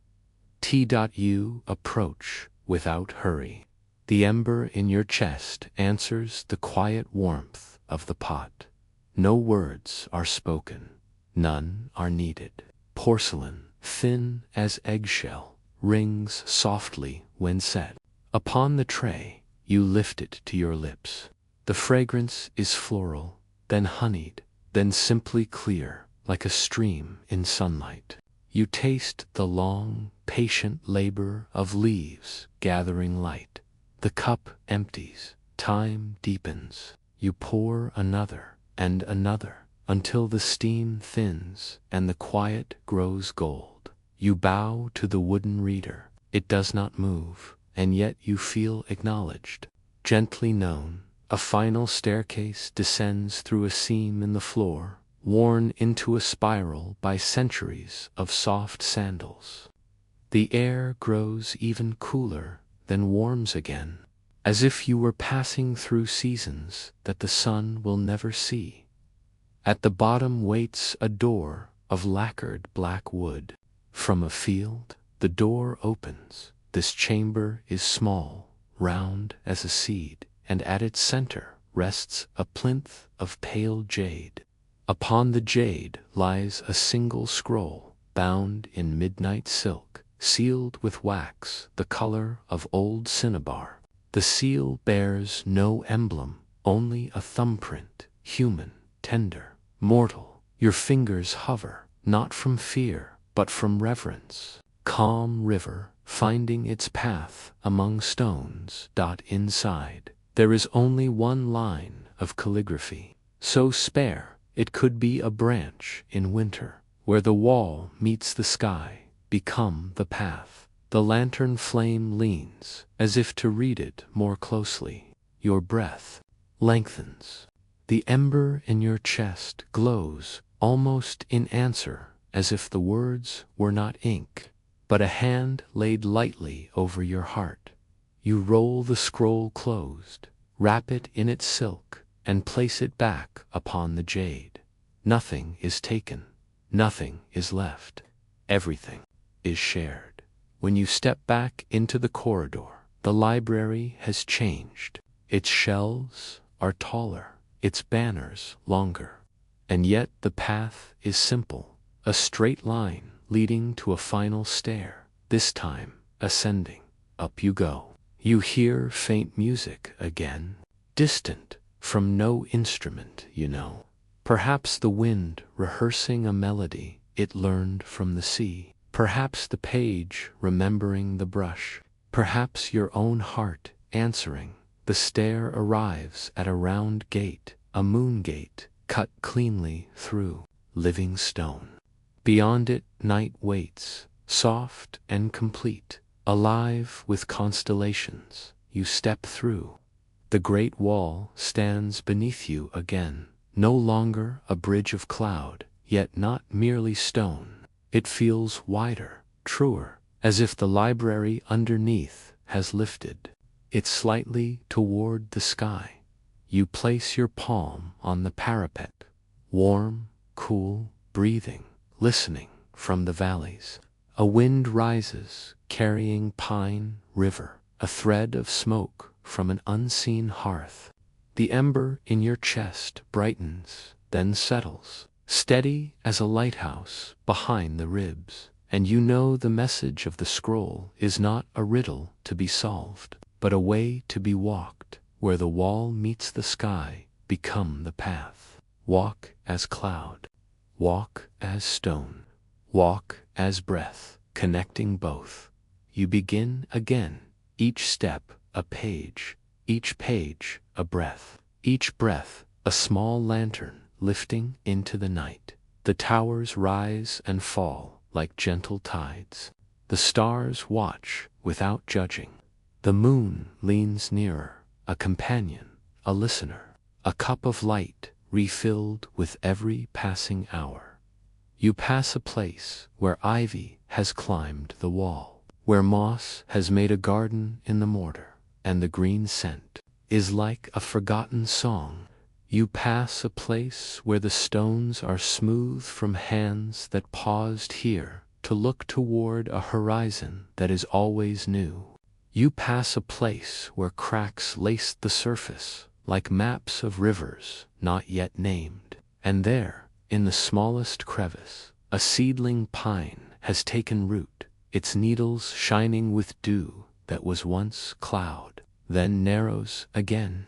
You approach without hurry. The ember in your chest answers the quiet warmth of the pot. No words are spoken, none are needed. Porcelain, thin as eggshell, rings softly when set. Upon the tray, you lift it to your lips. The fragrance is floral, then honeyed, then simply clear, like a stream in sunlight. You taste the long, patient labor of leaves gathering light. The cup empties, time deepens. You pour another and another, until the steam thins and the quiet grows gold. You bow to the wooden reader. It does not move, and yet you feel acknowledged, gently known, A final staircase descends through a seam in the floor, worn into a spiral by centuries of soft sandals. The air grows even cooler, then warms again, as if you were passing through seasons that the sun will never see. At the bottom waits a door of lacquered black wood. From a field, the door opens. This chamber is small, round as a seed, and at its center rests a plinth of pale jade. Upon the jade lies a single scroll, bound in midnight silk, sealed with wax the color of old cinnabar. The seal bears no emblem, only a thumbprint, human, tender, mortal. Your fingers hover, not from fear, but from reverence. Calm river, finding its path among stones. Inside, there is only one line of calligraphy, so spare it could be a branch in winter. Where the wall meets the sky, become the path. The lantern flame leans, as if to read it more closely. Your breath lengthens. The ember in your chest glows, almost in answer, as if the words were not ink, but a hand laid lightly over your heart. You roll the scroll closed, wrap it in its silk, and place it back upon the jade. Nothing is taken, nothing is left, everything is shared. When you step back into the corridor, the library has changed. Its shelves are taller, its banners longer, and yet the path is simple, a straight line leading to a final stair, this time ascending. Up you go. You hear faint music again, distant from no instrument you know. Perhaps the wind rehearsing a melody it learned from the sea. Perhaps the page remembering the brush. Perhaps your own heart answering. The stair arrives at a round gate, a moon gate, cut cleanly through living stone. Beyond it night waits, soft and complete, alive with constellations. You step through. The great wall stands beneath you again, no longer a bridge of cloud, yet not merely stone. It feels wider, truer, as if the library underneath has lifted it slightly toward the sky. You place your palm on the parapet, warm, cool, breathing, listening from the valleys. A wind rises, carrying pine, river, a thread of smoke from an unseen hearth. The ember in your chest brightens, then settles, steady as a lighthouse behind the ribs, and you know the message of the scroll is not a riddle to be solved, but a way to be walked. Where the wall meets the sky, become the path. Walk as cloud, walk as stone, walk as breath, connecting both. You begin again, each step a page, each page a breath, each breath a small lantern lifting into the night. The towers rise and fall like gentle tides. The stars watch without judging. The moon leans nearer, a companion, a listener, a cup of light refilled with every passing hour. You pass a place where ivy has climbed the wall, where moss has made a garden in the mortar, and the green scent is like a forgotten song. You pass a place where the stones are smooth from hands that paused here to look toward a horizon that is always new. You pass a place where cracks laced the surface like maps of rivers not yet named, and there, in the smallest crevice, a seedling pine has taken root, its needles shining with dew that was once cloud, then narrows again.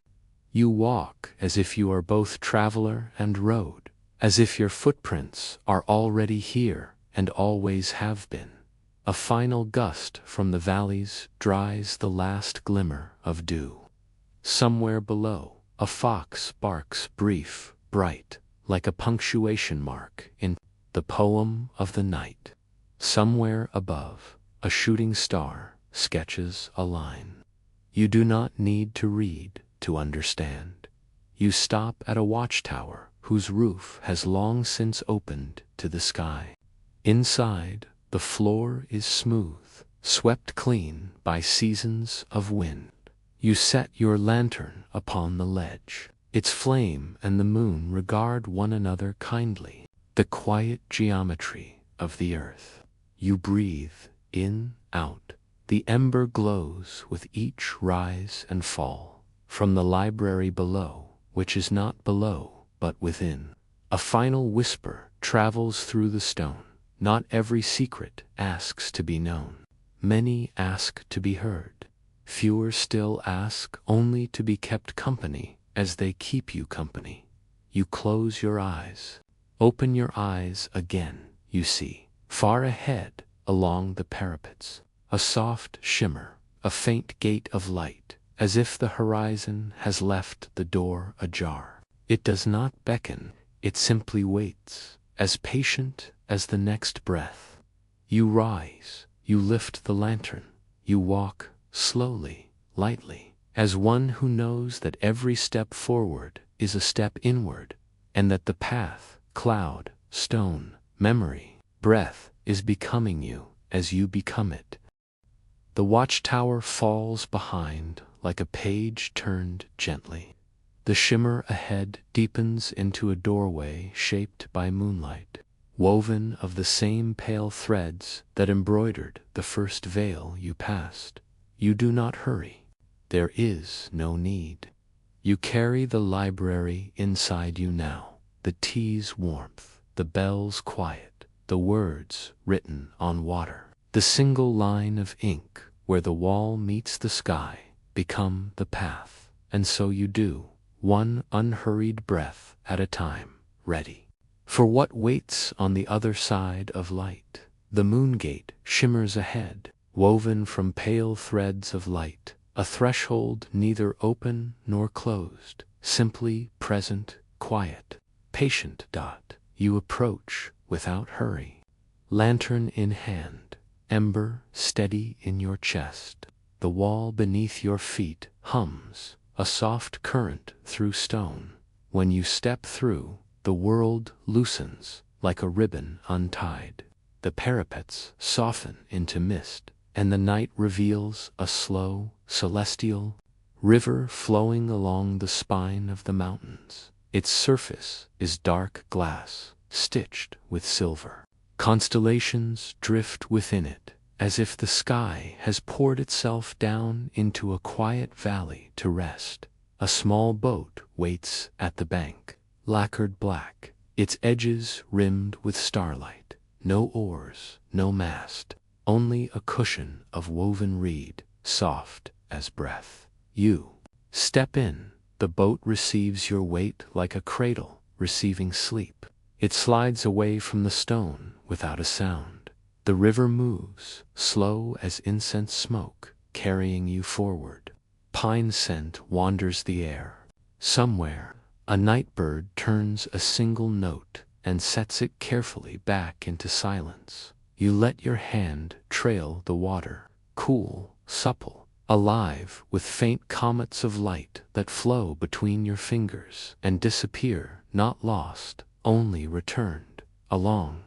You walk as if you are both traveler and road, as if your footprints are already here and always have been. A final gust from the valleys dries the last glimmer of dew. Somewhere below, a fox barks brief, bright, like a punctuation mark in the poem of the night. Somewhere above, a shooting star sketches a line. You do not need to read, to understand. You stop at a watchtower whose roof has long since opened to the sky. Inside, the floor is smooth, swept clean by seasons of wind. You set your lantern upon the ledge. Its flame and the moon regard one another kindly. The quiet geometry of the earth. You breathe in, out. The ember glows with each rise and fall. From the library below, which is not below, but within, a final whisper travels through the stone. Not every secret asks to be known. Many ask to be heard. Fewer still ask only to be kept company as they keep you company. You close your eyes. Open your eyes again. You see, far ahead, along the parapets, a soft shimmer, a faint gate of light, as if the horizon has left the door ajar. It does not beckon, it simply waits, as patient as the next breath. You rise, you lift the lantern, you walk slowly, lightly, as one who knows that every step forward is a step inward, and that the path, cloud, stone, memory, breath, is becoming you as you become it. The watchtower falls behind like a page turned gently. The shimmer ahead deepens into a doorway shaped by moonlight, woven of the same pale threads that embroidered the first veil you passed. You do not hurry. There is no need. You carry the library inside you now, the tea's warmth, the bell's quiet, the words written on water. The single line of ink where the wall meets the sky become the path, and so you do, one unhurried breath at a time, ready for what waits on the other side of light. The moon gate shimmers ahead, woven from pale threads of light, a threshold neither open nor closed, simply present, quiet, patient. You approach without hurry, lantern in hand, ember steady in your chest. The wall beneath your feet hums, a soft current through stone. When you step through, the world loosens like a ribbon untied. The parapets soften into mist, and the night reveals a slow, celestial river flowing along the spine of the mountains. Its surface is dark glass, stitched with silver. Constellations drift within it, as if the sky has poured itself down into a quiet valley to rest. A small boat waits at the bank, lacquered black, its edges rimmed with starlight. No oars, no mast, only a cushion of woven reed, soft as breath. You step in. The boat receives your weight like a cradle receiving sleep. It slides away from the stone without a sound. The river moves, slow as incense smoke, carrying you forward. Pine scent wanders the air. Somewhere, a night bird turns a single note and sets it carefully back into silence. You let your hand trail the water, cool, supple, alive with faint comets of light that flow between your fingers and disappear, not lost, only returned. Along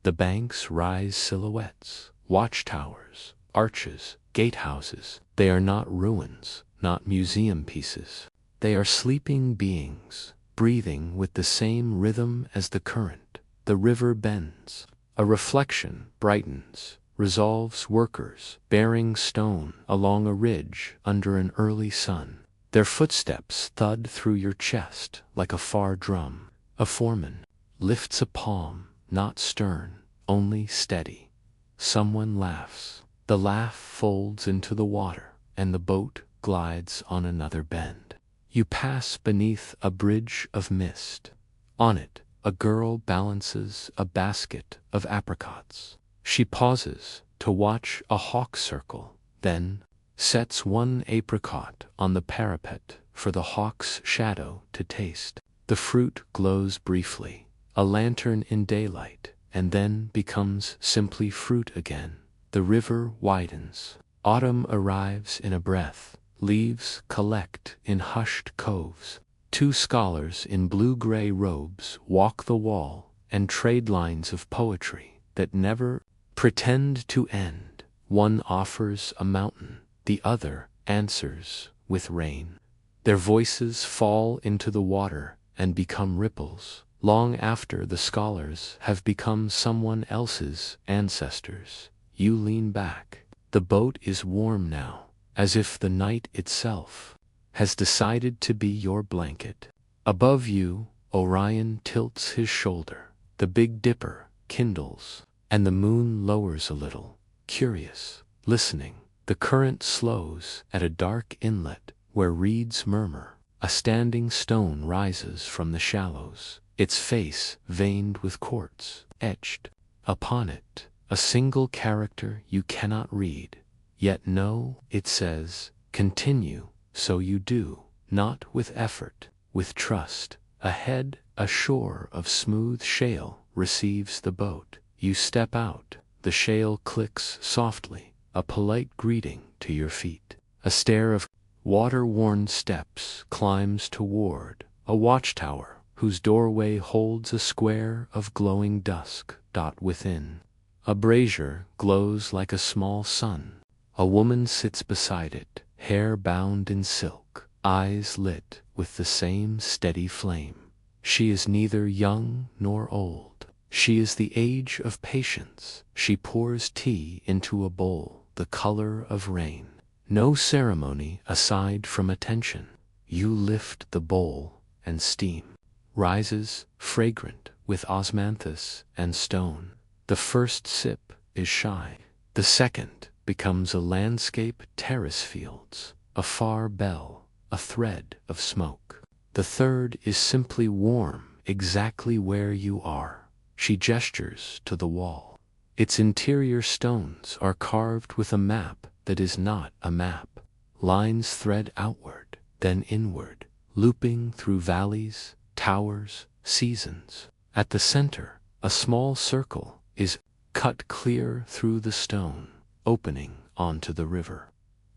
the banks rise silhouettes, watchtowers, arches, gatehouses. They are not ruins, not museum pieces. They are sleeping beings, breathing with the same rhythm as the current. The river bends. A reflection brightens, resolves workers bearing stone along a ridge under an early sun. Their footsteps thud through your chest like a far drum. A foreman lifts a palm, not stern, only steady. Someone laughs. The laugh folds into the water, and the boat glides on another bend. You pass beneath a bridge of mist. On it, a girl balances a basket of apricots. She pauses to watch a hawk circle, then sets one apricot on the parapet for the hawk's shadow to taste. The fruit glows briefly, a lantern in daylight, and then becomes simply fruit again. The river widens. Autumn arrives in a breath, Leaves collect in hushed coves. Two scholars in blue-gray robes walk the wall and trade lines of poetry that never pretend to end. One offers a mountain, the other answers with rain. Their voices fall into the water and become ripples, long after the scholars have become someone else's ancestors. You lean back. The boat is warm now, as if the night itself has decided to be your blanket. Above you, Orion tilts his shoulder. The Big Dipper kindles, and the moon lowers a little, curious, listening. The current slows at a dark inlet where reeds murmur. A standing stone rises from the shallows, its face veined with quartz, etched upon it a single character you cannot read, yet know. It says, "Continue." So you do, not with effort, with trust. Ahead, a shore of smooth shale receives the boat. You step out. The shale clicks softly, a polite greeting to your feet. A stair of water-worn steps climbs toward a watchtower whose doorway holds a square of glowing dusk. Within, a brazier glows like a small sun. A woman sits beside it, hair bound in silk, eyes lit with the same steady flame. She is neither young nor old. She is the age of patience. She pours tea into a bowl the color of rain. No ceremony aside from attention. You lift the bowl, and steam rises, fragrant with osmanthus and stone. The first sip is shy. The second becomes a landscape, terrace fields, a far bell, a thread of smoke. The third is simply warm, exactly where you are. She gestures to the wall. Its interior stones are carved with a map that is not a map. Lines thread outward, then inward, looping through valleys, towers, seasons. At the center, a small circle is cut clear through the stone, opening onto the river.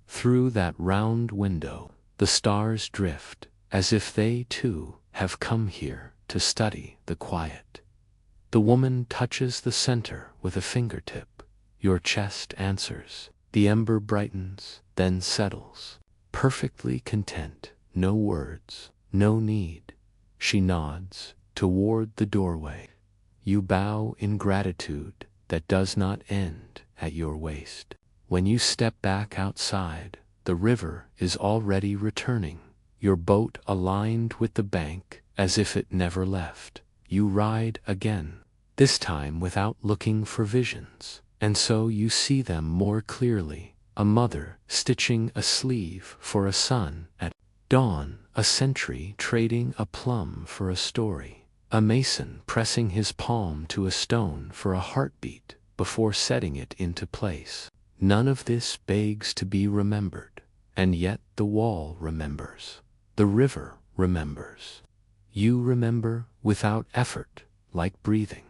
Through that round window, the stars drift, as if they too have come here to study the quiet. The woman touches the center with a fingertip. Your chest answers. The ember brightens, then settles. Perfectly content, no words, no need. She nods toward the doorway. You bow in gratitude that does not end at your waist. When you step back outside, the river is already returning, your boat aligned with the bank as if it never left. You ride again, this time without looking for visions, and so you see them more clearly. A mother stitching a sleeve for a son at dawn, a sentry trading a plum for a story, a mason pressing his palm to a stone for a heartbeat before setting it into place. None of this begs to be remembered, and yet the wall remembers. The river remembers. You remember without effort, like breathing.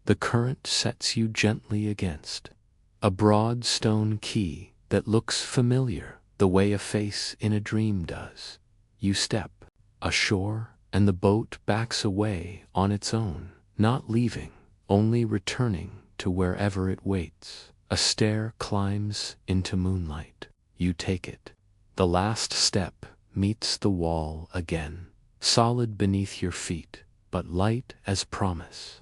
The current sets you gently against a broad stone quay that looks familiar, the way a face in a dream does. You step ashore, and the boat backs away on its own, not leaving, only returning to wherever it waits. A stair climbs into moonlight. You take it. The last step meets the wall again, solid beneath your feet, but light as promise.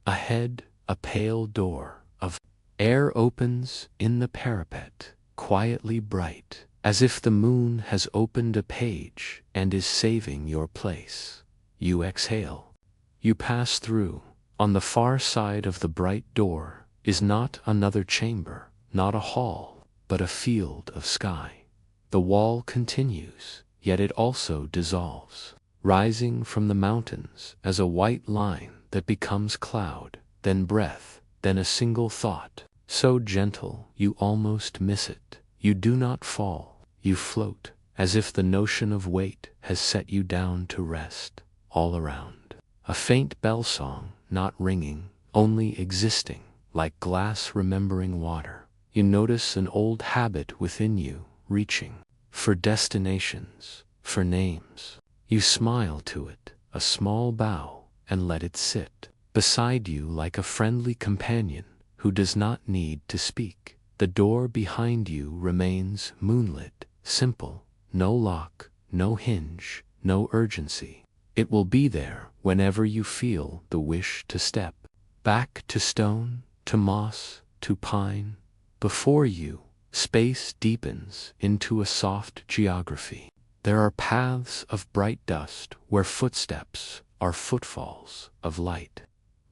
Ahead, a pale door of air opens in the parapet, quietly bright, as if the moon has opened a page and is saving your place. You exhale. You pass through. On the far side of the bright door is not another chamber, not a hall, but a field of sky. The wall continues, yet it also dissolves, rising from the mountains as a white line that becomes cloud, then breath, then a single thought, so gentle you almost miss it. You do not fall, you float, as if the notion of weight has set you down to rest. All around, a faint bell song, not ringing, only existing, like glass remembering water. You notice an old habit within you, reaching for destinations, for names. You smile to it, a small bow, and let it sit beside you like a friendly companion who does not need to speak. The door behind you remains moonlit, simple, no lock, no hinge, no urgency. It will be there whenever you feel the wish to step back to stone, to moss, to pine. Before you, space deepens into a soft geography. There are paths of bright dust where footsteps are footfalls of light.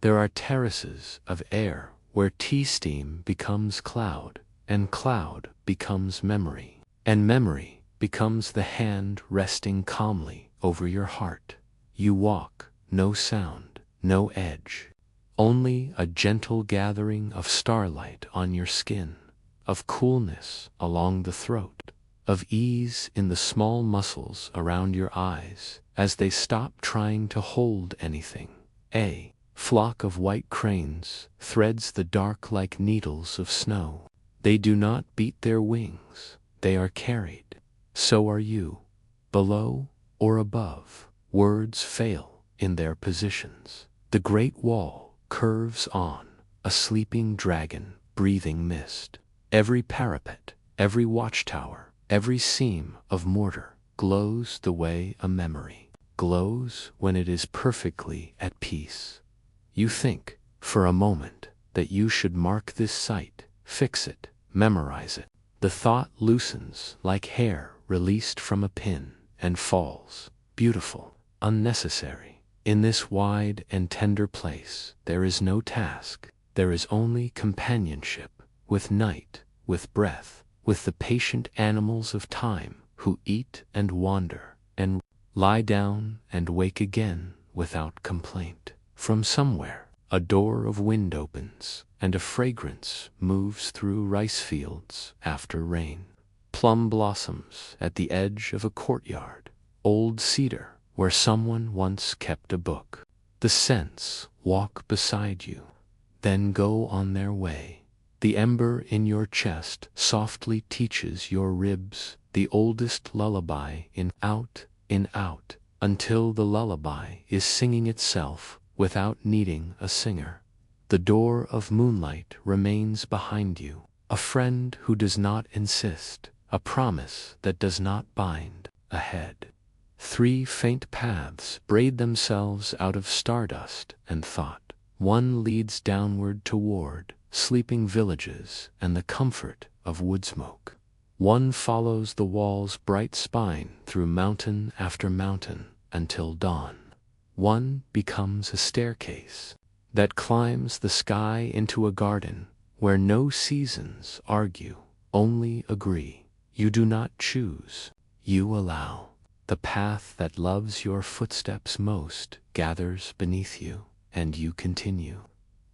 There are terraces of air where tea steam becomes cloud, and cloud becomes memory, and memory becomes the hand resting calmly over your heart. You walk, no sound, no edge, only a gentle gathering of starlight on your skin, of coolness along the throat, of ease in the small muscles around your eyes as they stop trying to hold anything. A flock of white cranes threads the dark like needles of snow. They do not beat their wings, they are carried. So are you, below or above. Words fail in their positions. The great wall curves on, a sleeping dragon breathing mist. Every parapet, every watchtower, every seam of mortar glows the way a memory glows when it is perfectly at peace. You think, for a moment, that you should mark this site, fix it, memorize it. The thought loosens like hair released from a pin and falls, beautiful, unnecessary. In this wide and tender place, there is no task, there is only companionship, with night, with breath, with the patient animals of time who eat and wander, and lie down and wake again without complaint. From somewhere, a door of wind opens, and a fragrance moves through rice fields after rain. Plum blossoms at the edge of a courtyard, old cedar where someone once kept a book. The scents walk beside you, then go on their way. The ember in your chest softly teaches your ribs the oldest lullaby in out, until the lullaby is singing itself without needing a singer. The door of moonlight remains behind you, a friend who does not insist, a promise that does not bind. Ahead, 3 faint paths braid themselves out of stardust and thought. One leads downward toward sleeping villages and the comfort of wood smoke. One follows the wall's bright spine through mountain after mountain until dawn. One becomes a staircase that climbs the sky into a garden where no seasons argue, only agree. You do not choose, you allow. The path that loves your footsteps most gathers beneath you, and you continue,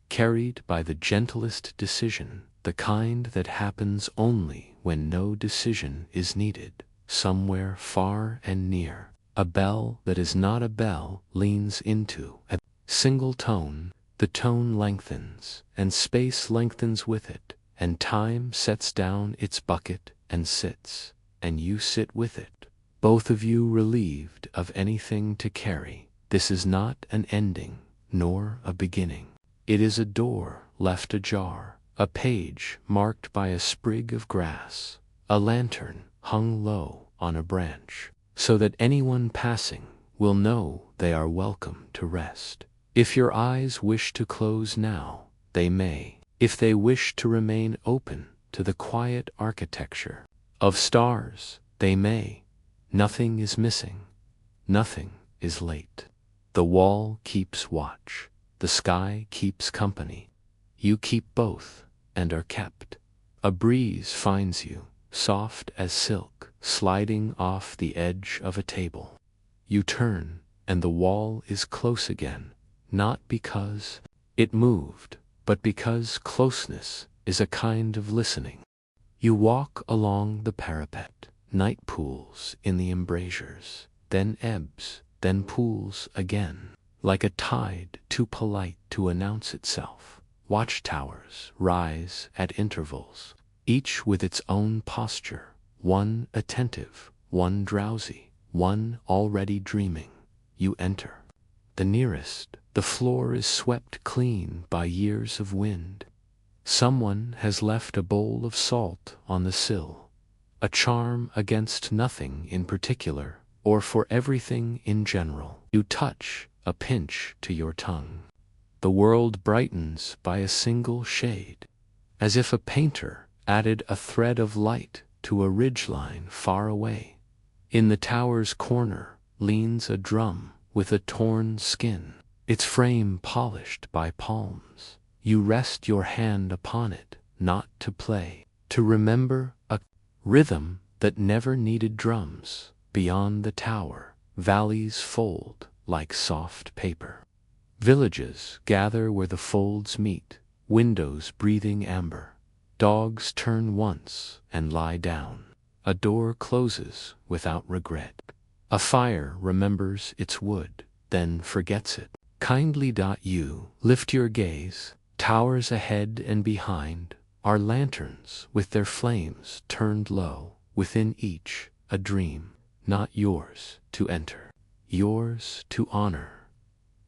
carried by the gentlest decision, the kind that happens only when no decision is needed. Somewhere far and near, a bell that is not a bell leans into a single tone. The tone lengthens, and space lengthens with it, and time sets down its bucket and sits, and you sit with it, both of you relieved of anything to carry. This is not an ending, nor a beginning. It is a door left ajar, a page marked by a sprig of grass, a lantern hung low on a branch, so that anyone passing will know they are welcome to rest. If your eyes wish to close now, they may. If they wish to remain open to the quiet architecture of stars, they may. Nothing is missing. Nothing is late. The wall keeps watch. The sky keeps company. You keep both, and are kept. A breeze finds you, soft as silk, sliding off the edge of a table. You turn, and the wall is close again, not because it moved, but because closeness is a kind of listening. You walk along the parapet. Night pools in the embrasures, then ebbs, then pools again, like a tide too polite to announce itself. Watchtowers rise at intervals, each with its own posture, one attentive, one drowsy, one already dreaming. You enter. The nearest, the floor is swept clean by years of wind. Someone has left a bowl of salt on the sill, a charm against nothing in particular, or for everything in general. You touch a pinch to your tongue. The world brightens by a single shade, as if a painter added a thread of light to a ridgeline far away. In the tower's corner leans a drum with a torn skin, its frame polished by palms. You rest your hand upon it, not to play, to remember a rhythm that never needed drums. Beyond the tower, valleys fold like soft paper. Villages gather where the folds meet, windows breathing amber. Dogs turn once and lie down. A door closes without regret. A fire remembers its wood, then forgets it. Kindly. You lift your gaze. Towers ahead and behind are lanterns with their flames turned low. Within each, a dream, not yours to enter, yours to honor.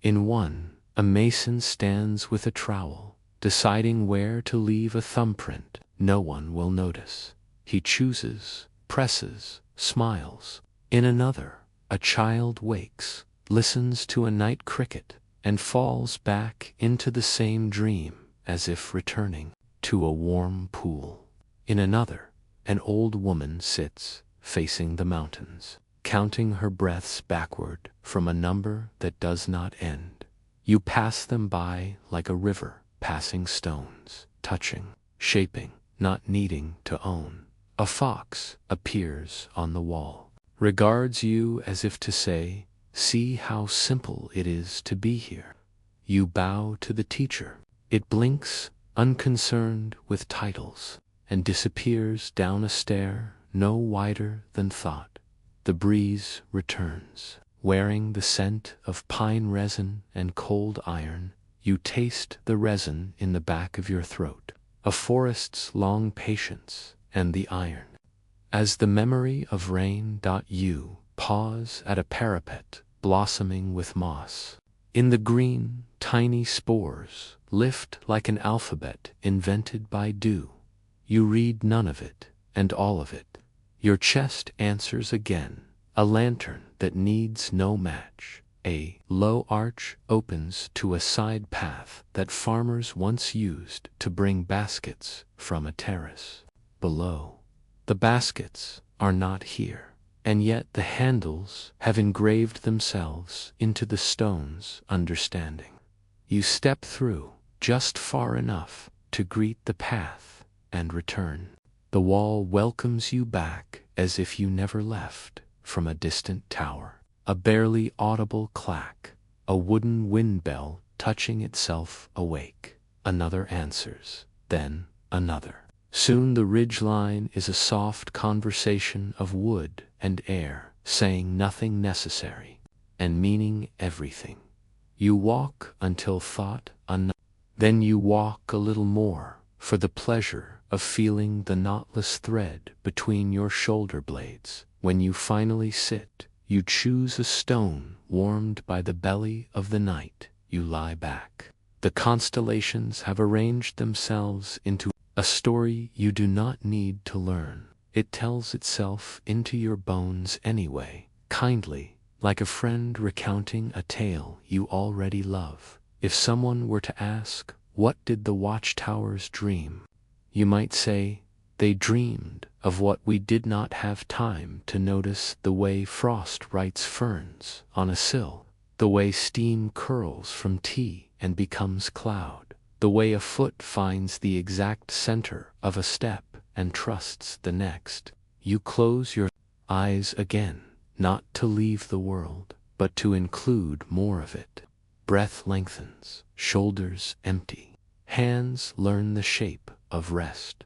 In one, a mason stands with a trowel, deciding where to leave a thumbprint. No one will notice. He chooses, presses, smiles. In another, a child wakes, listens to a night cricket, and falls back into the same dream, as if returning to a warm pool. In another, an old woman sits, facing the mountains, counting her breaths backward from a number that does not end. You pass them by like a river passing stones, touching, shaping, not needing to own. A fox appears on the wall, regards you as if to say, "See how simple it is to be here." You bow to the teacher. It blinks, unconcerned with titles, and disappears down a stair no wider than thought. The breeze returns, wearing the scent of pine resin and cold iron. You taste the resin in the back of your throat, a forest's long patience, and the iron. As the memory of rain. You pause at a parapet blossoming with moss. In the green, tiny spores lift like an alphabet invented by dew. You read none of it, and all of it. Your chest answers again, a lantern that needs no match. A low arch opens to a side path that farmers once used to bring baskets from a terrace. Below, the baskets are not here, and yet the handles have engraved themselves into the stone's understanding. You step through just far enough to greet the path and return. The wall welcomes you back as if you never left from a distant tower. A barely audible clack, a wooden wind bell touching itself awake. Another answers, then another. Soon the ridgeline is a soft conversation of wood and air, saying nothing necessary, and meaning everything. You walk until thought unknown. Then you walk a little more, for the pleasure of feeling the knotless thread between your shoulder blades. When you finally sit, you choose a stone warmed by the belly of the night. You lie back. The constellations have arranged themselves into a story you do not need to learn. It tells itself into your bones anyway, kindly, like a friend recounting a tale you already love. If someone were to ask, "What did the watchtowers dream?" you might say, "They dreamed of what we did not have time to notice, the way frost writes ferns on a sill, the way steam curls from tea and becomes cloud, the way a foot finds the exact center of a step and trusts the next." You close your eyes again, not to leave the world, but to include more of it. Breath lengthens, shoulders empty. Hands learn the shape of rest.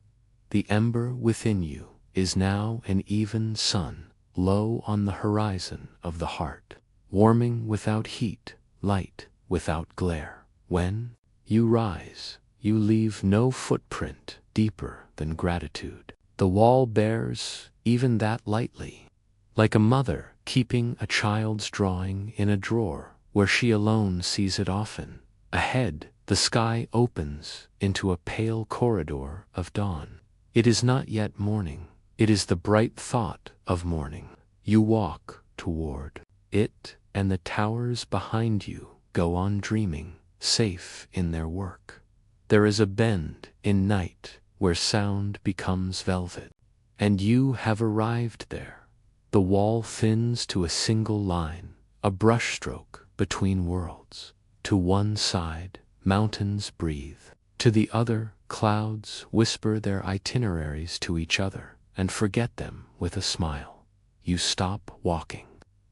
The ember within you is now an even sun, low on the horizon of the heart, warming without heat, light without glare. When you rise, you leave no footprint deeper than gratitude. The wall bears even that lightly, like a mother keeping a child's drawing in a drawer where she alone sees it often. Ahead, the sky opens into a pale corridor of dawn. It is not yet morning. It is the bright thought of morning. You walk toward it, and the towers behind you go on dreaming, safe in their work. There is a bend in night where sound becomes velvet, and you have arrived there. The wall thins to a single line, a brushstroke between worlds. To one side, mountains breathe. To the other, clouds whisper their itineraries to each other and forget them with a smile. You stop walking.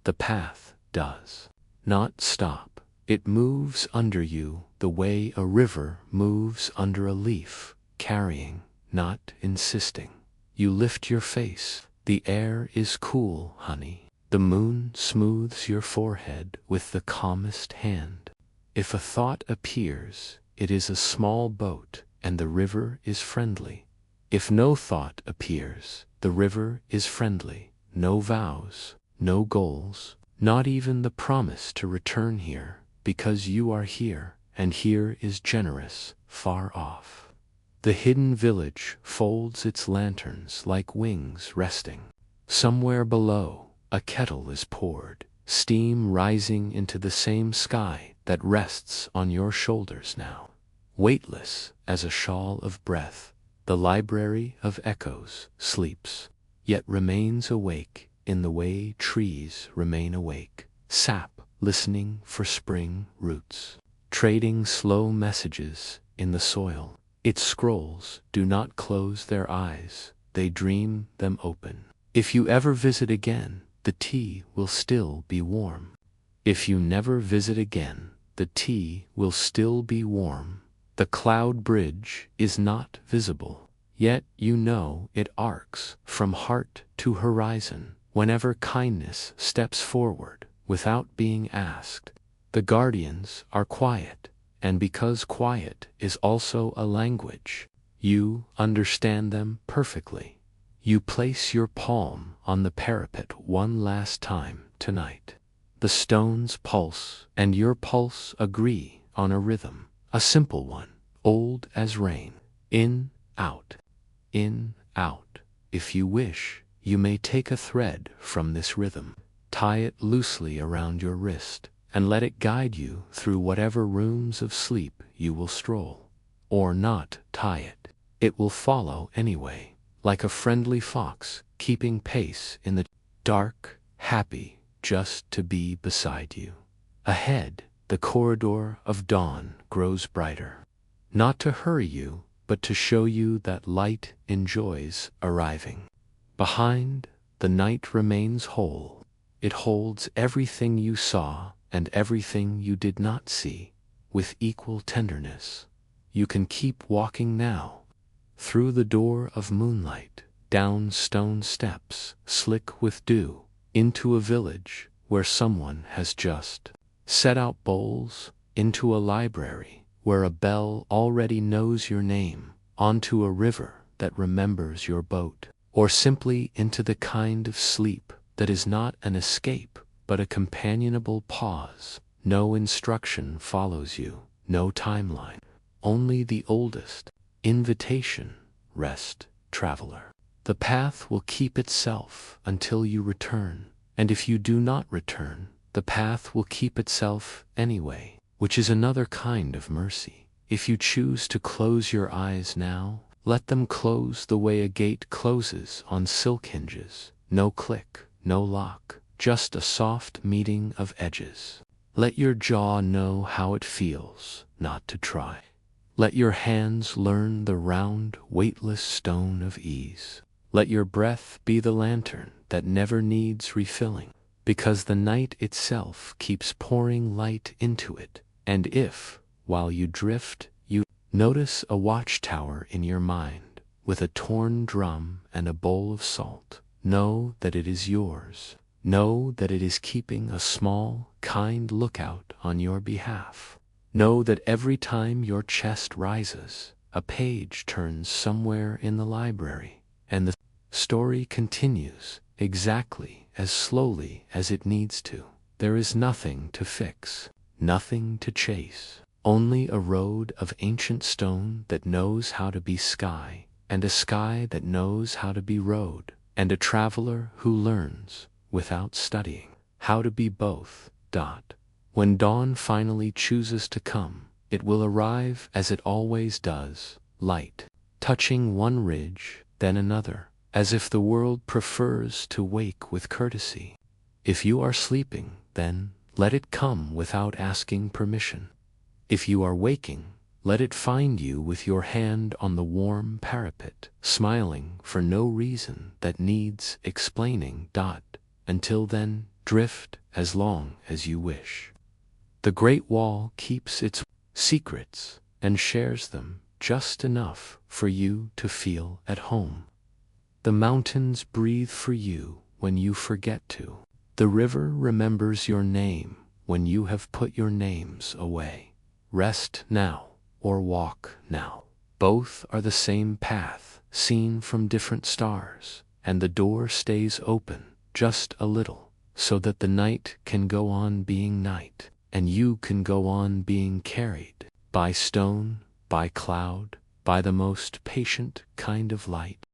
The path does not stop. It moves under you the way a river moves under a leaf, carrying, not insisting. You lift your face. The air is cool, honey. The moon smooths your forehead with the calmest hand. If a thought appears, it is a small boat, and the river is friendly. If no thought appears, the river is friendly. No vows, no goals, not even the promise to return here, because you are here, and here is generous, far off. The hidden village folds its lanterns like wings resting. Somewhere below, a kettle is poured, steam rising into the same sky that rests on your shoulders now. Weightless as a shawl of breath, the library of echoes sleeps, yet remains awake in the way trees remain awake. Sap listening for spring roots, trading slow messages in the soil. Its scrolls do not close their eyes, they dream them open. If you ever visit again, the tea will still be warm. If you never visit again, the tea will still be warm. The cloud bridge is not visible, yet you know it arcs from heart to horizon whenever kindness steps forward without being asked. The guardians are quiet, and because quiet is also a language, you understand them perfectly. You place your palm on the parapet one last time tonight. The stones pulse, and your pulse agree on a rhythm, a simple one, old as rain. In, out, in, out. If you wish, you may take a thread from this rhythm, tie it loosely around your wrist, and let it guide you through whatever rooms of sleep you will stroll. Or not tie it. It will follow anyway, like a friendly fox keeping pace in the dark, happy just to be beside you. Ahead, the corridor of dawn grows brighter. Not to hurry you, but to show you that light enjoys arriving. Behind, the night remains whole. It holds everything you saw and everything you did not see, with equal tenderness. You can keep walking now, through the door of moonlight, down stone steps, slick with dew, into a village where someone has just set out bowls, into a library where a bell already knows your name, onto a river that remembers your boat, or simply into the kind of sleep that is not an escape but a companionable pause. No instruction follows you, no timeline, only the oldest invitation. Rest, traveler. The path will keep itself until you return, and if you do not return, the path will keep itself anyway, which is another kind of mercy. If you choose to close your eyes now, let them close the way a gate closes on silk hinges. No click, no lock, just a soft meeting of edges. Let your jaw know how it feels not to try. Let your hands learn the round, weightless stone of ease. Let your breath be the lantern that never needs refilling, because the night itself keeps pouring light into it. And if, while you drift, you notice a watchtower in your mind, with a torn drum and a bowl of salt, know that it is yours. Know that it is keeping a small, kind lookout on your behalf. Know that every time your chest rises, a page turns somewhere in the library, and the story continues exactly as slowly as it needs to. There is nothing to fix, nothing to chase, only a road of ancient stone that knows how to be sky, and a sky that knows how to be road, and a traveler who learns, without studying, how to be both. When dawn finally chooses to come, it will arrive as it always does, light, touching one ridge, then another, as if the world prefers to wake with courtesy. If you are sleeping, then let it come without asking permission. If you are waking, let it find you with your hand on the warm parapet, smiling for no reason that needs explaining. Until then, drift as long as you wish. The Great Wall keeps its secrets and shares them just enough for you to feel at home. The mountains breathe for you when you forget to. The river remembers your name when you have put your names away. Rest now or walk now. Both are the same path, seen from different stars, and the door stays open just a little, so that the night can go on being night, and you can go on being carried by stone, by cloud, by the most patient kind of light.